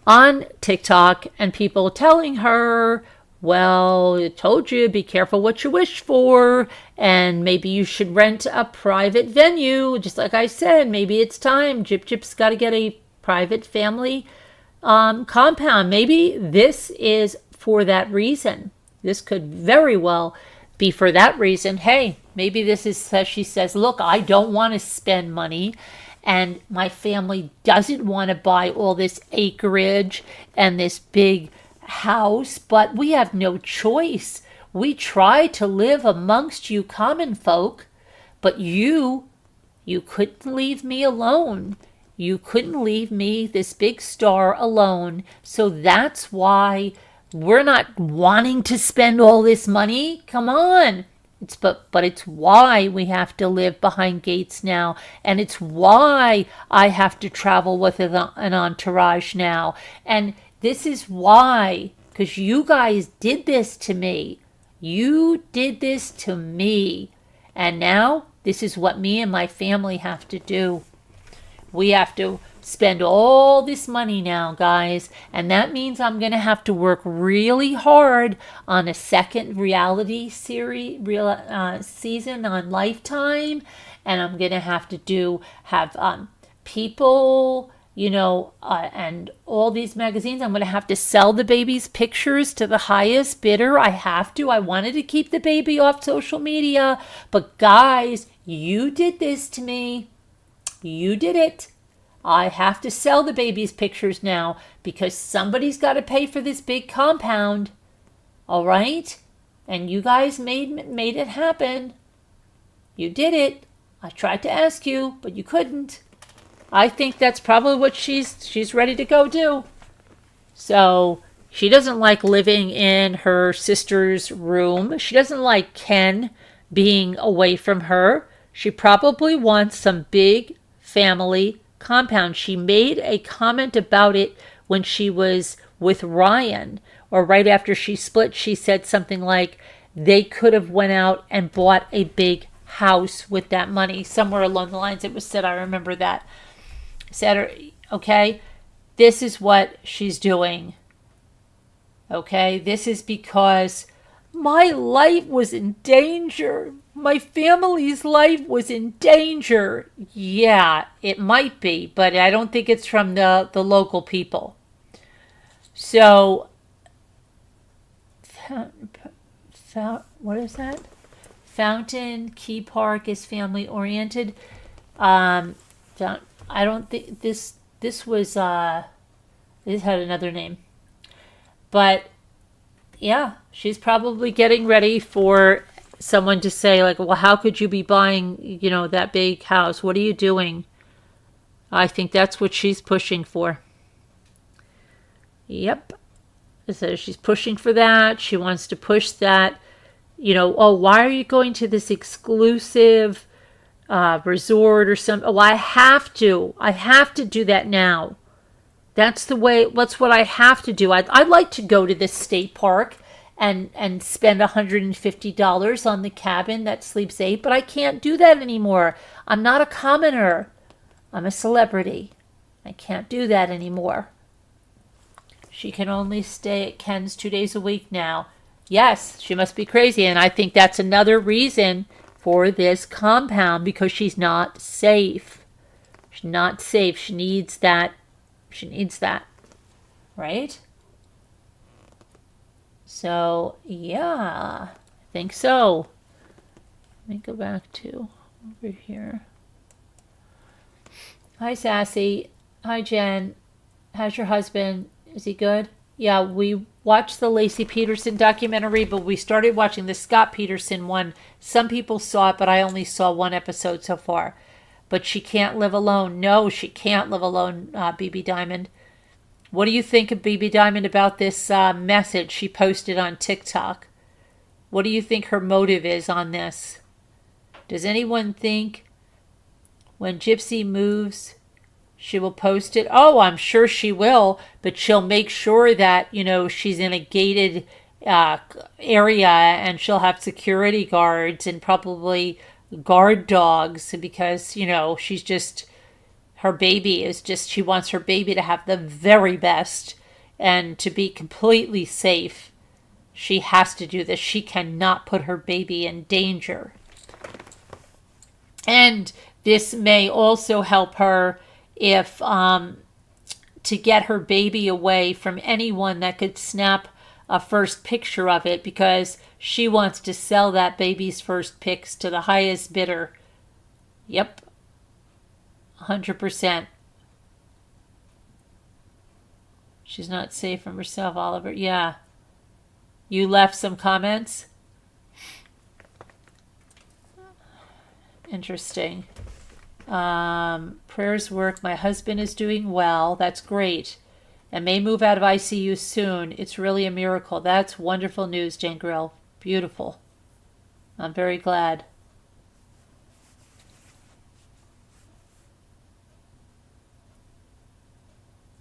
on TikTok and people telling her, well, I told you, be careful what you wish for, and maybe you should rent a private venue. Just like I said, maybe it's time. Gyp's got to get a private family compound. Maybe this is for that reason. This could very well be for that reason. Hey, maybe this is, she says, look, I don't want to spend money. And my family doesn't want to buy all this acreage and this big house, but we have no choice. We try to live amongst you common folk, but you couldn't leave me alone. You couldn't leave me, this big star, alone. So that's why we're not wanting to spend all this money. Come on. But it's why we have to live behind gates now, and it's why I have to travel with an entourage now, and this is why, because you guys did this to me. You did this to me, and now this is what me and my family have to do. We have to spend all this money now, guys, and that means I'm going to have to work really hard on a second reality series season on Lifetime, and I'm going to have people, and all these magazines. I'm going to have to sell the baby's pictures to the highest bidder. I have to. I wanted to keep the baby off social media, but guys, you did this to me. You did it. I have to sell the baby's pictures now because somebody's got to pay for this big compound. All right? And you guys made it happen. You did it. I tried to ask you, but you couldn't. I think that's probably what she's ready to go do. So she doesn't like living in her sister's room. She doesn't like Ken being away from her. She probably wants some big family compound. She made a comment about it when she was with Ryan, or right after she split. She said something like they could have went out and bought a big house with that money. Somewhere along the lines it was said. I remember that. Said, okay, this is what she's doing. Okay, this is because my life was in danger. My family's life was in danger. Yeah, it might be, but I don't think it's from the local people. So, what is that? Fountain Key Park is family oriented. I don't think this was this had another name, but yeah, she's probably getting ready for someone to say, like, well, how could you be buying, that big house? What are you doing? I think that's what she's pushing for. Yep. So she's pushing for that. She wants to push that, oh, why are you going to this exclusive resort or something. Oh, I have to do that now. That's what I have to do. I'd like to go to this state park and spend $150 on the cabin that sleeps 8, but I can't do that anymore. I'm not a commoner. I'm a celebrity. I can't do that anymore. She can only stay at Ken's 2 days a week now. Yes, she must be crazy, and I think that's another reason for this compound, because she's not safe. She's not safe. She needs that. Right? So, yeah, I think so. Let me go back to over here. Hi, Sassy. Hi, Jen. How's your husband? Is he good? Yeah, we watched the Lacey Peterson documentary, but we started watching the Scott Peterson one. Some people saw it, but I only saw one episode so far. But she can't live alone. No, she can't live alone, BB Diamond. What do you think of BB Diamond about this message she posted on TikTok? What do you think her motive is on this? Does anyone think when Gypsy moves, she will post it? Oh, I'm sure she will, but she'll make sure that, she's in a gated area, and she'll have security guards and probably guard dogs, because, she's just, her baby is just, she wants her baby to have the very best and to be completely safe. She has to do this. She cannot put her baby in danger. And this may also help her if to get her baby away from anyone that could snap a first picture of it, because she wants to sell that baby's first pics to the highest bidder. Yep. 100%. She's not safe from herself, Oliver. Yeah. You left some comments? Interesting. Prayers work. My husband is doing well. That's great. And may move out of ICU soon. It's really a miracle. That's wonderful news, Jane Grill. Beautiful. I'm very glad.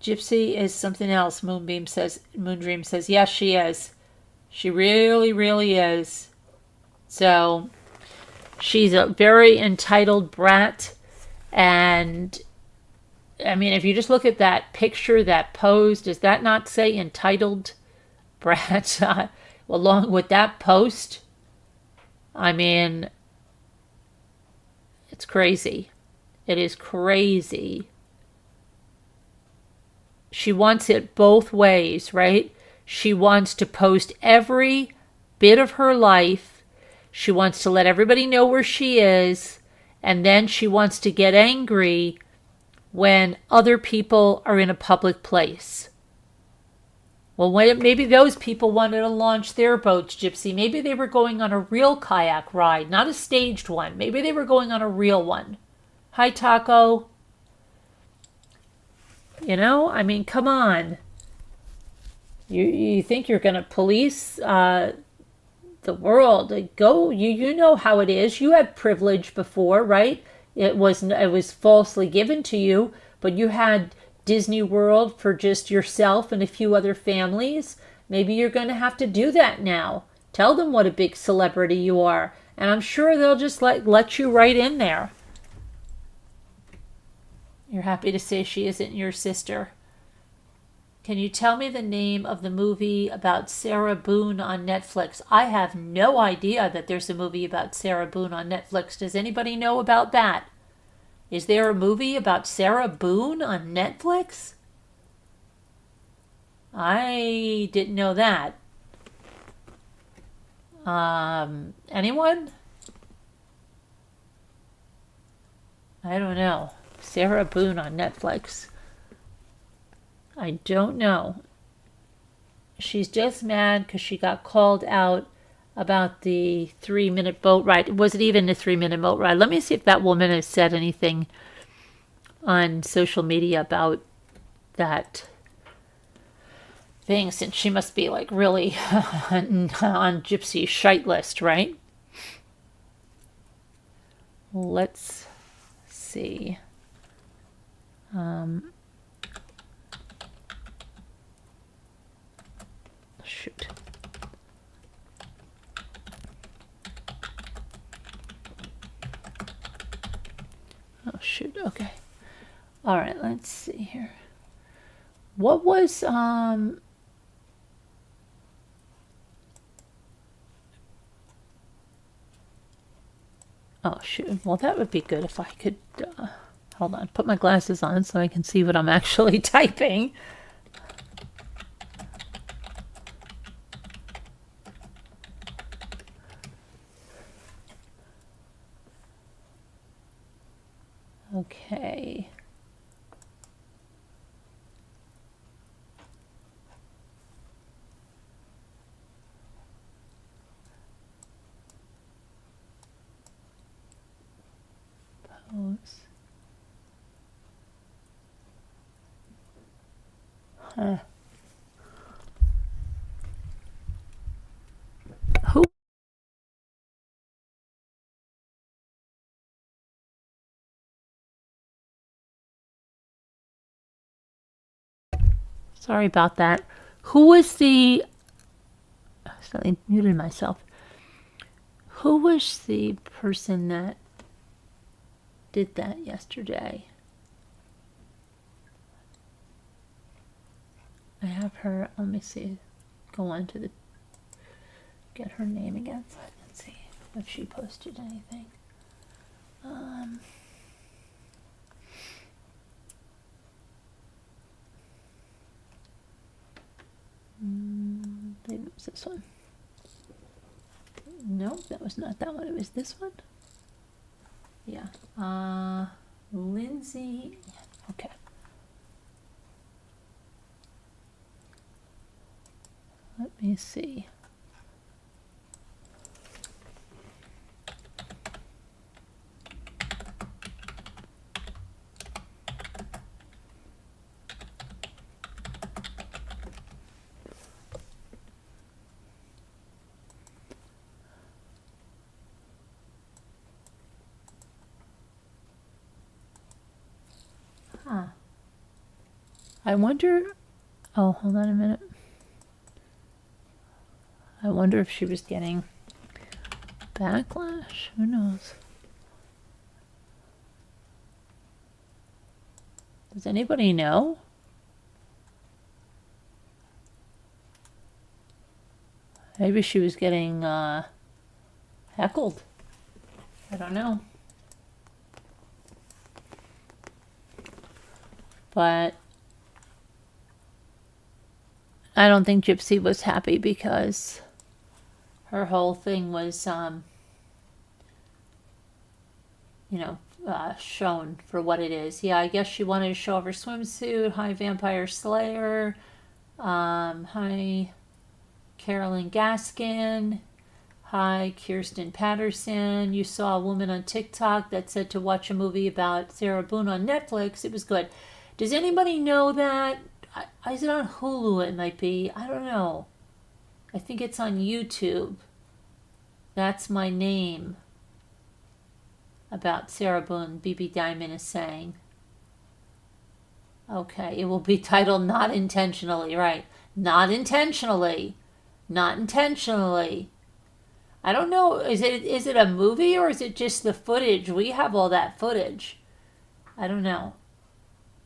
Gypsy is something else, Moondream says. Yes, she is. She really, really is. So, she's a very entitled brat. And, I mean, if you just look at that picture, that pose, does that not say entitled brat along with that post? I mean, it's crazy. It is crazy. She wants it both ways, right? She wants to post every bit of her life. She wants to let everybody know where she is. And then she wants to get angry when other people are in a public place. Well, maybe those people wanted to launch their boats, Gypsy. Maybe they were going on a real kayak ride, not a staged one. Maybe they were going on a real one. Hi, Taco. I mean, come on. You think you're going to police the world? Go. You know how it is. You had privilege before, right? It was falsely given to you, but you had Disney World for just yourself and a few other families. Maybe you're going to have to do that now. Tell them what a big celebrity you are, and I'm sure they'll just let you right in there. You're happy to say she isn't your sister. Can you tell me the name of the movie about Sarah Boone on Netflix? I have no idea that there's a movie about Sarah Boone on Netflix. Does anybody know about that? Is there a movie about Sarah Boone on Netflix? I didn't know that. Anyone? I don't know. Sarah Boone on Netflix. I don't know. She's just mad because she got called out about the 3-minute boat ride. Was it even a 3-minute boat ride? Let me see if that woman has said anything on social media about that thing, since she must be like really on Gypsy's shite list, right? let's see. Shoot. Oh, shoot. Okay. All right, let's see here. What was, oh, shoot. Well, that would be good if I could, hold on, put my glasses on so I can see what I'm actually typing. Okay. Pose. Huh. Who? Sorry about that. Who was the... I muted myself. Who was the person that did that yesterday? I have her, let me see, go on to the, get her name again so I can see if she posted anything. Maybe it was this one. No, that was not that one. It was this one. Yeah. Lindsay. Okay. Let me see. Huh. I wonder, oh, hold on a minute. I wonder if she was getting backlash. Who knows? Does anybody know? Maybe she was getting heckled. I don't know. But I don't think Gypsy was happy because her whole thing was, shown for what it is. Yeah, I guess she wanted to show off her swimsuit. Hi, Vampire Slayer. Hi, Carolyn Gaskin. Hi, Kirsten Patterson. You saw a woman on TikTok that said to watch a movie about Sarah Boone on Netflix. It was good. Does anybody know that? Is it on Hulu? It might be. I don't know. I think it's on YouTube. That's my name. About Sarah Boone, BB Diamond is saying. Okay, it will be titled Not Intentionally, right? Not intentionally. Not intentionally. I don't know. Is it a movie or is it just the footage? We have all that footage. I don't know.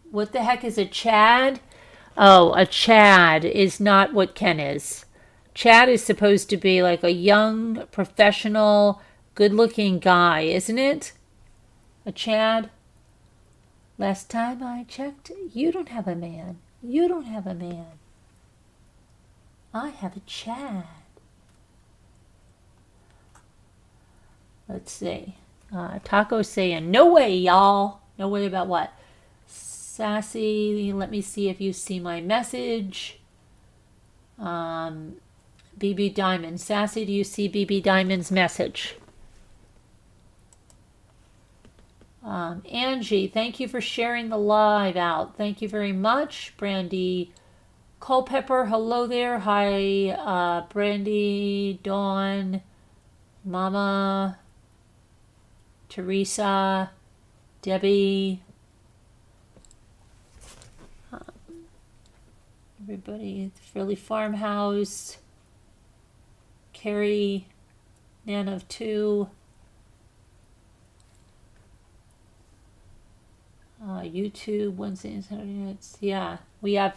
What the heck is a Chad? Oh, a Chad is not what Ken is. Chad is supposed to be like a young, professional, good-looking guy, isn't it? A Chad? Last time I checked, you don't have a man. You don't have a man. I have a Chad. Let's see. Taco's saying, no way, y'all. No way about what? Sassy, let me see if you see my message. BB Diamond. Sassy, do you see BB Diamond's message? Angie, thank you for sharing the live out. Thank you very much. Brandy Culpepper, hello there. Hi, Brandy, Dawn, Mama, Teresa, Debbie, everybody, Philly Farmhouse, Carrie, Nan of Two, YouTube, Wednesday and Saturday nights. Yeah, we have,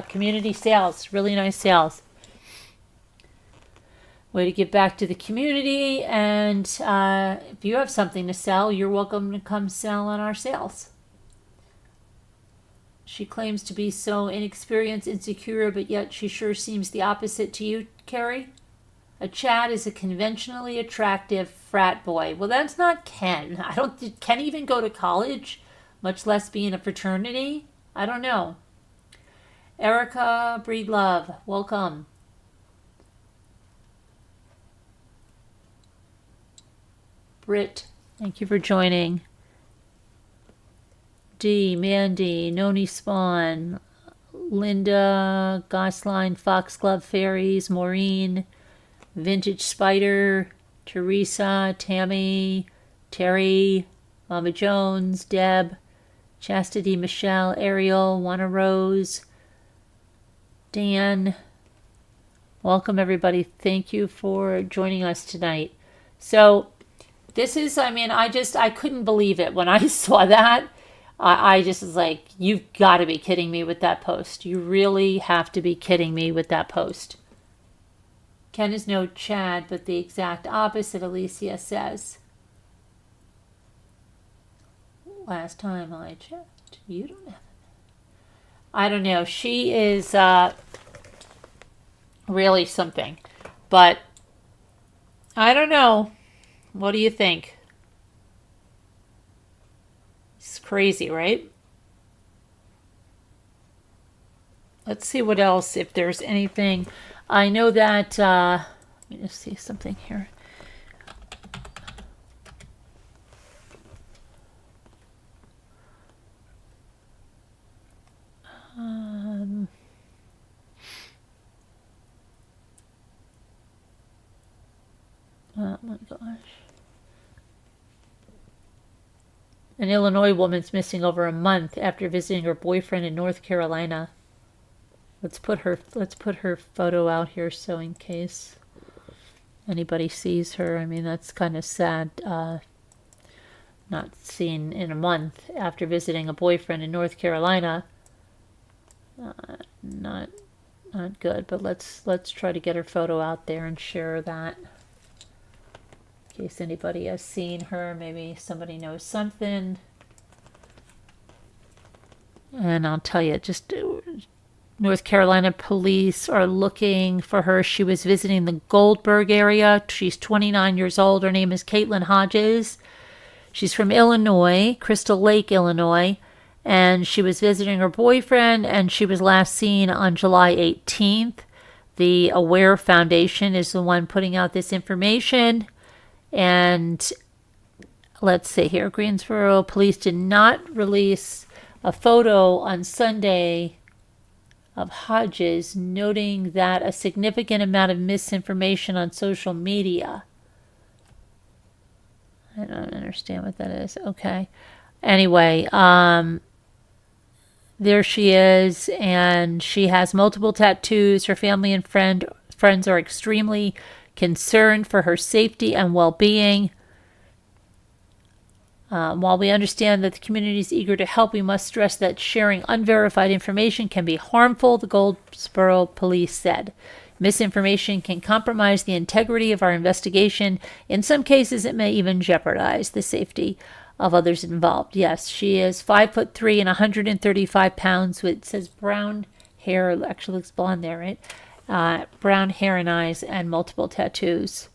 community sales, really nice sales. Way to give back to the community, and if you have something to sell, you're welcome to come sell on our sales. She claims to be so inexperienced, insecure, but yet she sure seems the opposite to you, Carrie. A Chad is a conventionally attractive frat boy. Well, that's not Ken. Did Ken even go to college, much less be in a fraternity? I don't know. Erica Breedlove, welcome. Britt, thank you for joining. D, Mandy, Noni Spawn, Linda, Gosline, Foxglove Fairies, Maureen, Vintage Spider, Teresa, Tammy, Terry, Mama Jones, Deb, Chastity, Michelle, Ariel, Wanna Rose, Dan. Welcome, everybody. Thank you for joining us tonight. So, this is, I couldn't believe it when I saw that. I just was like, you've got to be kidding me with that post. You really have to be kidding me with that post. Ken is no Chad, but the exact opposite, Alicia says. Last time I checked, you don't have it. I don't know. She is really something. But I don't know. What do you think? It's crazy, right? Let's see what else, if there's anything. I know that, let me just see something here. Oh my gosh. An Illinois woman's missing over a month after visiting her boyfriend in North Carolina. Let's put her photo out here so in case anybody sees her. That's kind of sad. Not seen in a month after visiting a boyfriend in North Carolina. Not good, but let's try to get her photo out there and share that. In case anybody has seen her, maybe somebody knows something. And I'll tell you, just North Carolina police are looking for her. She was visiting the Goldberg area. She's 29 years old. Her name is Caitlin Hodges. She's from Illinois, Crystal Lake, Illinois. And she was visiting her boyfriend, and she was last seen on July 18th. The Aware Foundation is the one putting out this information. And let's see here. Greensboro police did not release a photo on Sunday of Hodges, noting that a significant amount of misinformation on social media. I don't understand what that is. Okay. Anyway, there she is, and she has multiple tattoos. Her family and friends are extremely concerned for her safety and well-being. While we understand that the community is eager to help, we must stress that sharing unverified information can be harmful, the Goldsboro police said. Misinformation can compromise the integrity of our investigation. In some cases, it may even jeopardize the safety of others involved. Yes, she is 5'3" and 135 pounds. It says brown hair. Actually looks blonde there, right? Brown hair and eyes, and multiple tattoos.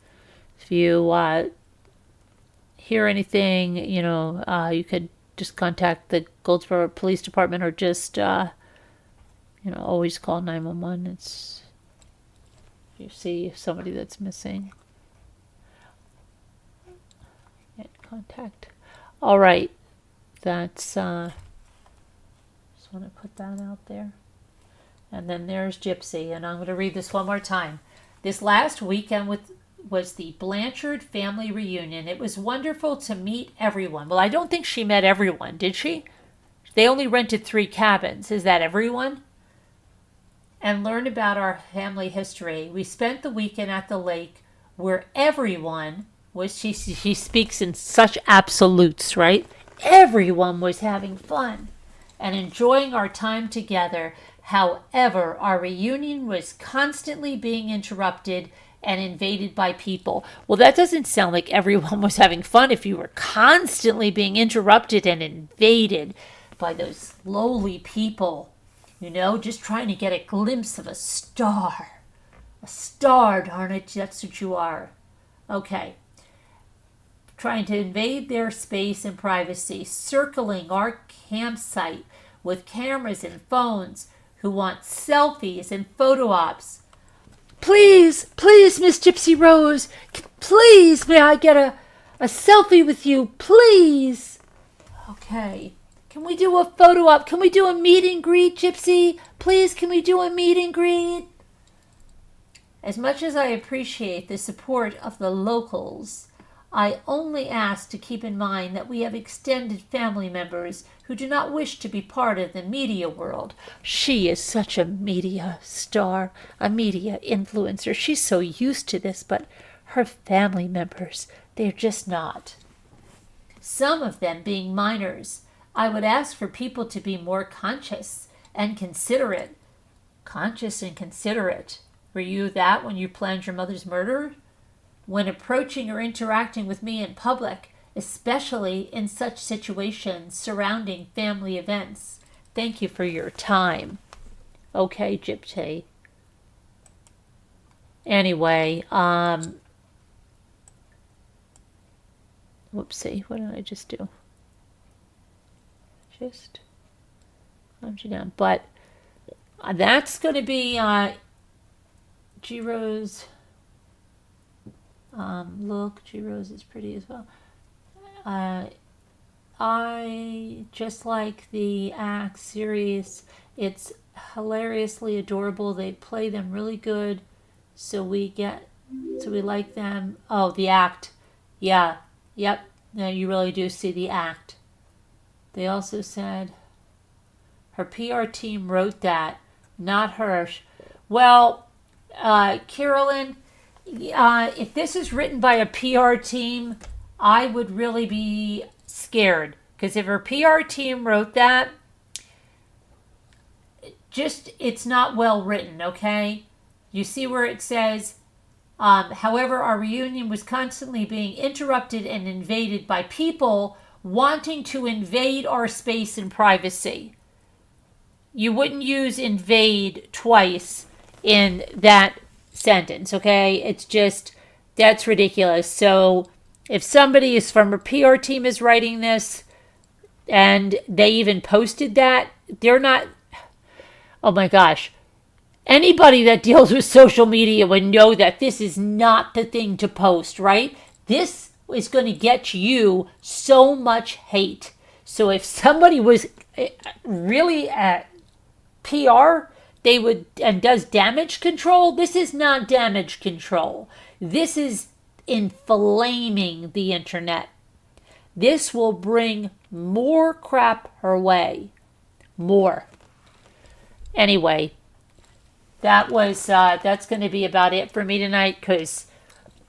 If you hear anything, you could just contact the Goldsboro Police Department, or just, always call 911. If you see somebody that's missing, get contact. All right, that's, just want to put that out there. And then there's Gypsy, and I'm going to read this one more time. This last weekend was the Blanchard family reunion. It was wonderful to meet everyone. Well, I don't think she met everyone, did she? They only rented 3 cabins. Is that everyone? And learn about our family history. We spent the weekend at the lake where everyone was, she speaks in such absolutes, right? Everyone was having fun and enjoying our time together. However, our reunion was constantly being interrupted and invaded by people. Well, that doesn't sound like everyone was having fun if you were constantly being interrupted and invaded by those lowly people, just trying to get a glimpse of a star. A star, darn it, that's what you are. Okay. Trying to invade their space and privacy, circling our campsite with cameras and phones, who want selfies and photo ops. Please, Miss Gypsy Rose, please, may I get a selfie with you, please? Okay. Can we do a photo op? Can we do a meet and greet, Gypsy? Please, can we do a meet and greet? As much as I appreciate the support of the locals, I only ask to keep in mind that we have extended family members who do not wish to be part of the media world. She is such a media star, a media influencer. She's so used to this, but her family members, they're just not. Some of them being minors. I would ask for people to be more conscious and considerate. Conscious and considerate. Were you that when you planned your mother's murder? When approaching or interacting with me in public, especially in such situations surrounding family events. Thank you for your time. Okay, Gypsy. Anyway, whoopsie, what did I just do? Just calmed you down. But that's going to be G Rose. Look, G Rose is pretty as well. I just like the Act series. It's hilariously adorable. They play them really good, so we like them. Oh, the Act. Yeah. Yep. No, you really do see the Act. They also said her PR team wrote that, not her. Well, Carolyn, if this is written by a PR team, I would really be scared. Because if her PR team wrote that, it's not well written, okay? You see where it says, however, our reunion was constantly being interrupted and invaded by people wanting to invade our space and privacy. You wouldn't use invade twice in that sentence, okay? It's just, that's ridiculous. So if somebody is from a PR team is writing this and they even posted that, they're not, oh my gosh. Anybody that deals with social media would know that this is not the thing to post, right? This is going to get you so much hate. So if somebody was really at PR, they would, and does damage control, this is not damage control. This is inflaming the internet. This will bring more crap her way. More. Anyway, that's going to be about it for me tonight, because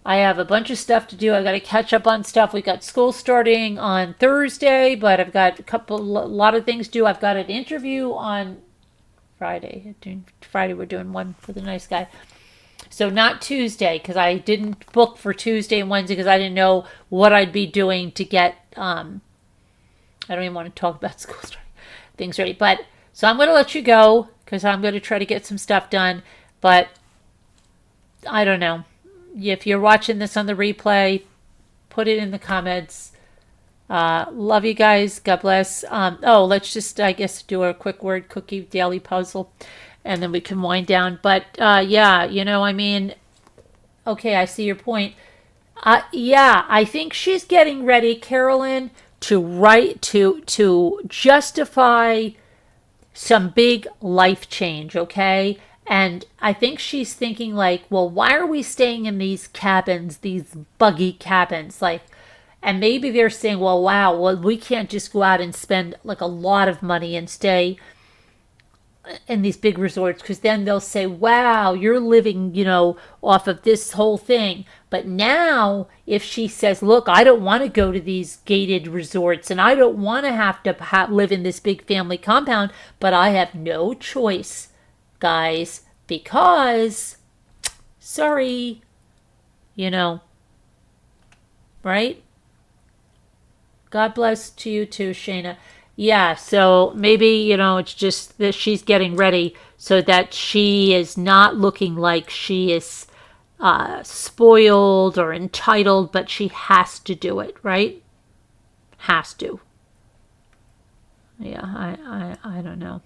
I have a bunch of stuff to do. I got to catch up on stuff. We got school starting on Thursday, but I've got a lot of things to do. I've got an interview on Friday. Friday we're doing one for the nice guy. So not Tuesday, because I didn't book for Tuesday and Wednesday because I didn't know what I'd be doing to get, I don't even want to talk about school starting things ready. But, so I'm going to let you go because I'm going to try to get some stuff done. But I don't know. If you're watching this on the replay, put it in the comments. Love you guys. God bless. Let's just, I guess, do a quick word cookie daily puzzle, and then we can wind down. But yeah, okay, I see your point. Yeah, I think she's getting ready, Carolyn, to justify some big life change, okay? And I think she's thinking like, well, why are we staying in these cabins, these buggy cabins? Like, and maybe they're saying, well, wow, well, we can't just go out and spend like a lot of money and stay in these big resorts, because then they'll say, wow, you're living, off of this whole thing. But now if she says, look, I don't want to go to these gated resorts and I don't want to have to live in this big family compound, but I have no choice, guys, because sorry, right? God bless to you too, Shayna. Yeah, so maybe, it's just that she's getting ready so that she is not looking like she is spoiled or entitled, but she has to do it, right? Has to. Yeah, I don't know.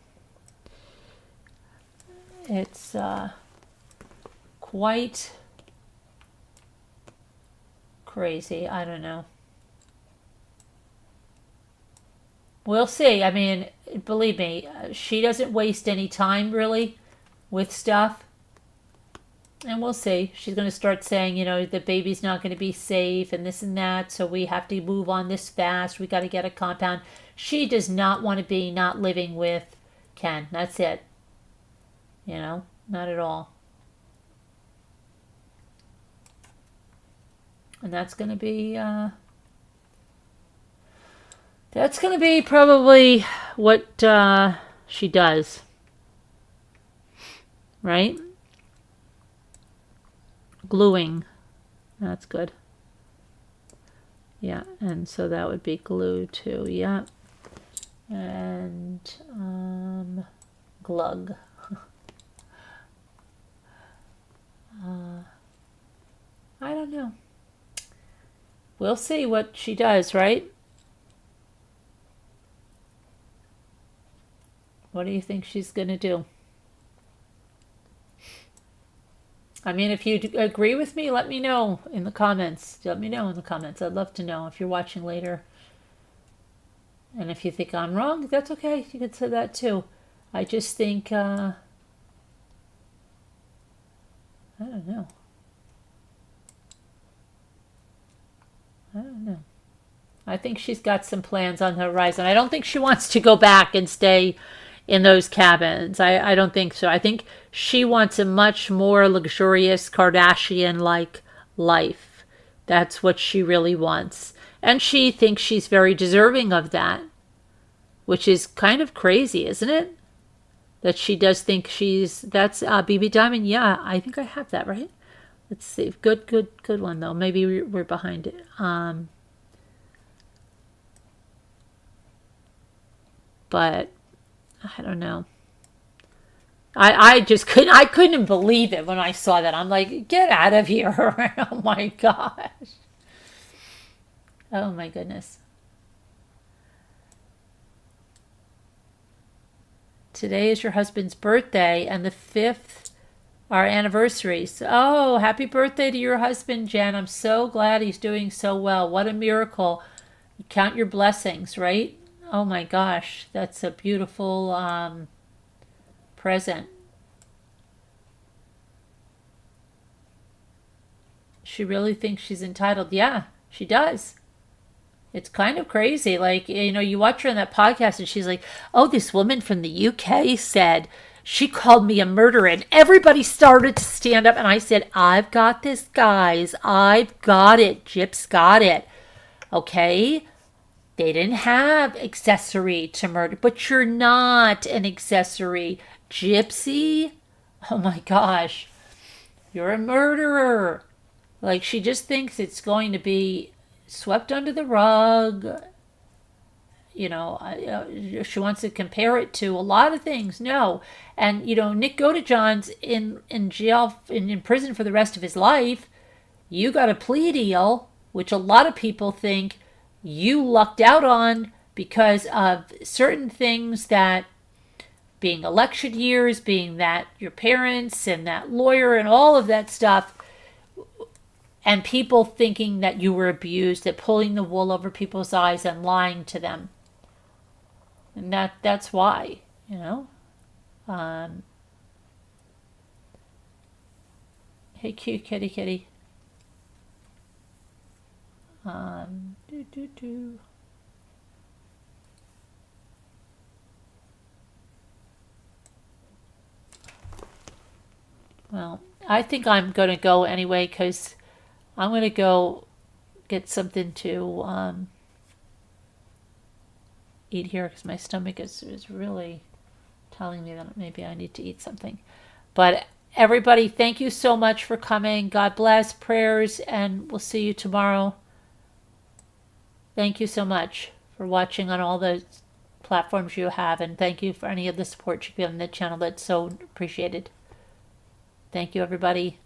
It's quite crazy. I don't know. We'll see. I mean, believe me, she doesn't waste any time really with stuff. And we'll see. She's going to start saying, the baby's not going to be safe and this and that. So we have to move on this fast. We got to get a compound. She does not want to be not living with Ken. That's it. Not at all. And that's going to be... That's going to be probably what she does. Right? Gluing. That's good. Yeah, and so that would be glue too. Yeah. And glug. I don't know. We'll see what she does, right? What do you think she's going to do? I mean, if you agree with me, let me know in the comments. Let me know in the comments. I'd love to know if you're watching later. And if you think I'm wrong, that's okay. You could say that too. I just think, I don't know. I think she's got some plans on the horizon. I don't think she wants to go back and stay in those cabins. I don't think so. I think she wants a much more luxurious Kardashian-like life. That's what she really wants. And she thinks she's very deserving of that, which is kind of crazy, isn't it? That she does think that's BB Diamond. Yeah, I think I have that, right? Let's see. Good one, though. Maybe we're behind it. But I don't know. I just couldn't believe it when I saw that. I'm like, get out of here. Oh my gosh. Oh my goodness. Today is your husband's birthday and the 5th our anniversaries. Oh, happy birthday to your husband, Jen. I'm so glad he's doing so well. What a miracle. Count your blessings, right? Oh my gosh, that's a beautiful present. She really thinks she's entitled. Yeah, she does. It's kind of crazy. Like, you watch her on that podcast and she's like, oh, this woman from the UK said she called me a murderer. And everybody started to stand up. And I said, I've got this, guys. I've got it. Gyp's got it. Okay? They didn't have accessory to murder. But you're not an accessory. Gypsy? Oh my gosh. You're a murderer. Like, she just thinks it's going to be swept under the rug. She wants to compare it to a lot of things. No. And, Nick Godejohn's in jail, in prison for the rest of his life. You got a plea deal, which a lot of people think you lucked out on because of certain things, that being election years, being that your parents and that lawyer and all of that stuff, and people thinking that you were abused, that pulling the wool over people's eyes and lying to them. And that's why, Hey, cute kitty kitty. Well, I think I'm going to go anyway because I'm going to go get something to eat here because my stomach is really telling me that maybe I need to eat something. But everybody, thank you so much for coming. God bless, prayers, and we'll see you tomorrow. Thank you so much for watching on all the platforms you have, and thank you for any of the support you've given the channel. That's so appreciated. Thank you, everybody.